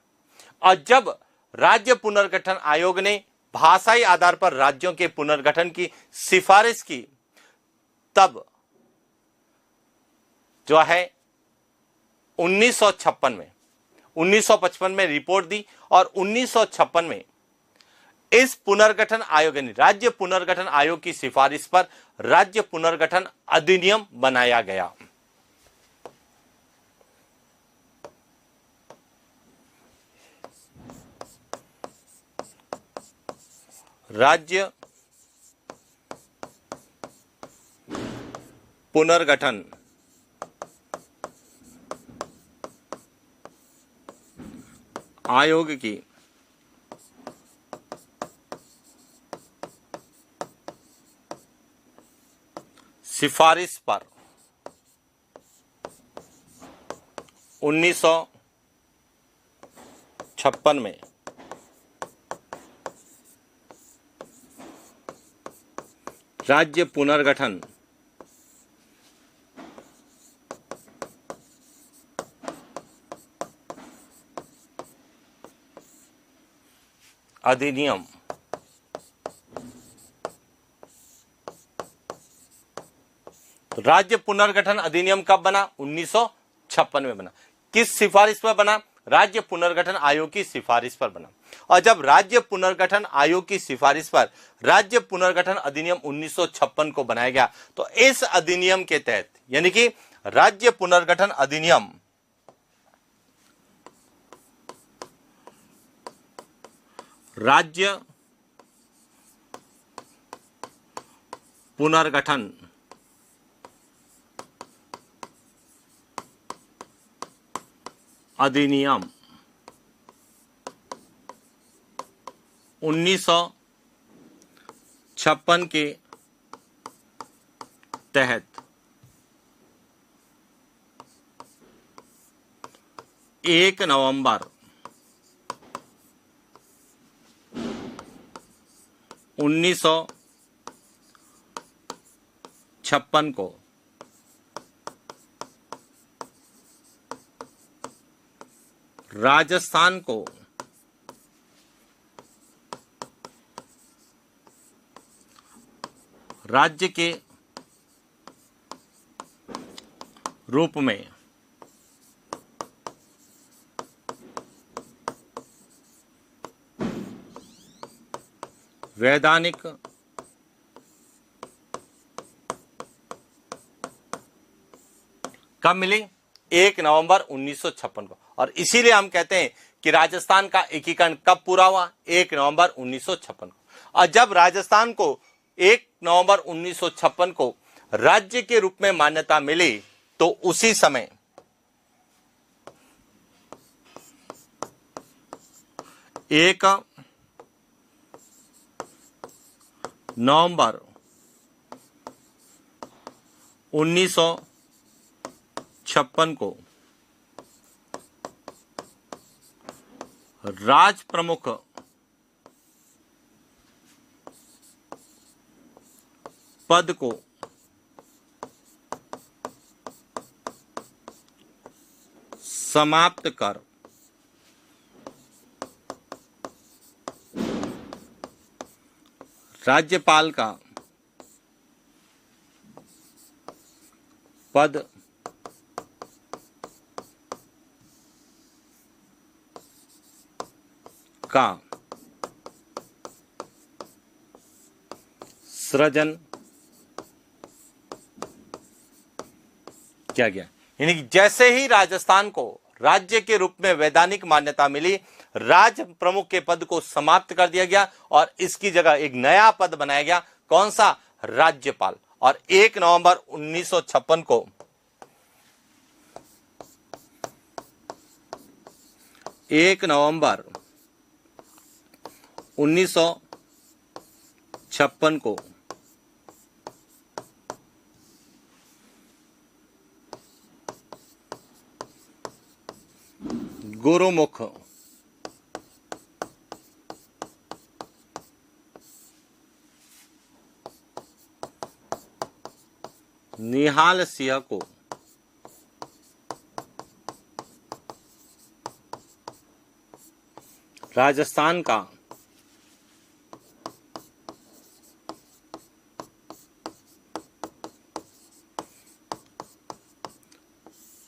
और जब राज्य पुनर्गठन आयोग ने भाषाई आधार पर राज्यों के पुनर्गठन की सिफारिश की, तब जो है 1956 में, 1955 में रिपोर्ट दी, और 1956 में इस पुनर्गठन आयोग यानी राज्य पुनर्गठन आयोग की सिफारिश पर राज्य पुनर्गठन अधिनियम बनाया गया। राज्य पुनर्गठन आयोग की सिफारिश पर 1956 में राज्य पुनर्गठन अधिनियम तो राज्य पुनर्गठन अधिनियम कब बना, 1956 में बना। किस सिफारिश पर बना, राज्य पुनर्गठन आयोग की सिफारिश पर बना। और जब राज्य पुनर्गठन आयोग की सिफारिश पर राज्य पुनर्गठन अधिनियम 1956 को बनाया गया, तो इस अधिनियम के तहत यानी कि राज्य पुनर्गठन अधिनियम राज्य पुनर्गठन अधिनियम 1956 के तहत 1 नवंबर 1956 को राजस्थान को राज्य के रूप में वैधानिक कब मिली? 1 नवंबर 1956 को। और इसीलिए हम कहते हैं कि राजस्थान का एकीकरण कब पूरा हुआ? 1 नवंबर 1956 को। और जब राजस्थान को 1 नवंबर 1956 को राज्य के रूप में मान्यता मिली तो उसी समय एक नवंबर 1956 को राज प्रमुख पद को समाप्त कर राज्यपाल का पद का सृजन किया गया। यानी कि जैसे ही राजस्थान को राज्य के रूप में वैधानिक मान्यता मिली, राज प्रमुख के पद को समाप्त कर दिया गया और इसकी जगह एक नया पद बनाया गया। कौन सा? राज्यपाल। और 1 नवंबर 1956 को 1 नवंबर 1956 को गुरुमुख निहाल सिंह को राजस्थान का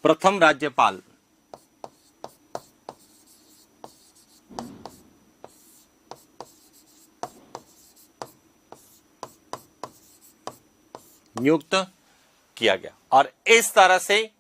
प्रथम राज्यपाल नियुक्त किया गया। और इस तरह से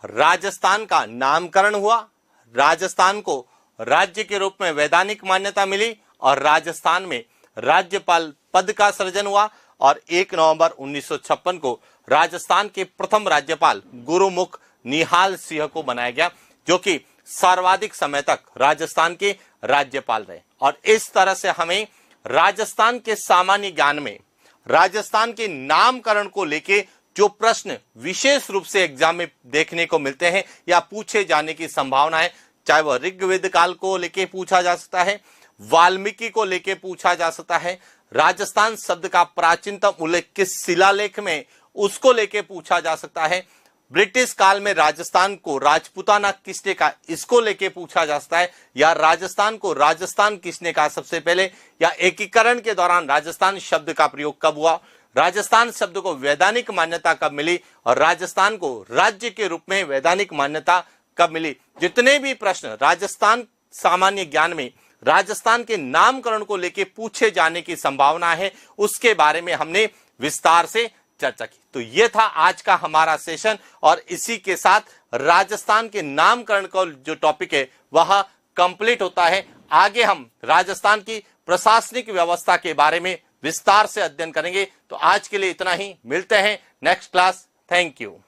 राजस्थान का नामकरण हुआ, राजस्थान को राज्य के रूप में वैधानिक मान्यता मिली और राजस्थान में राज्यपाल पद का सृजन हुआ। और 1 नवंबर 1956 को राजस्थान के प्रथम राज्यपाल गुरुमुख निहाल सिंह को बनाया गया, जो कि सर्वाधिक समय तक राजस्थान के राज्यपाल रहे। और इस तरह से हमें राजस्थान के सामान्य ज्ञान में राजस्थान के नामकरण को लेके जो प्रश्न विशेष रूप से एग्जाम में देखने को मिलते हैं या पूछे जाने की संभावना है, चाहे वह ऋग्वेद काल को लेके पूछा जा सकता है, वाल्मीकि को लेके पूछा जा सकता है, राजस्थान शब्द का प्राचीनतम उल्लेख किस शिलालेख में उसको लेके पूछा जा सकता है, ब्रिटिश काल में राजस्थान को राजपूताना किसने कहा इसको लेके पूछा जा सकता है, या राजस्थान को राजस्थान किसने कहा सबसे पहले, या एकीकरण के दौरान राजस्थान शब्द का प्रयोग कब हुआ, राजस्थान शब्द को वैधानिक मान्यता कब मिली और राजस्थान को राज्य के रूप में वैधानिक मान्यता कब मिली। जितने भी प्रश्न राजस्थान सामान्य ज्ञान में राजस्थान के नामकरण को लेके पूछे जाने की संभावना है, उसके बारे में हमने विस्तार से चर्चा की। तो यह था आज का हमारा सेशन और इसी के साथ राजस्थान के नामकरण का जो टॉपिक है वह कंप्लीट होता है। आगे हम राजस्थान की प्रशासनिक व्यवस्था के बारे में विस्तार से अध्ययन करेंगे। तो आज के लिए इतना ही, मिलते हैं नेक्स्ट क्लास। Thank you.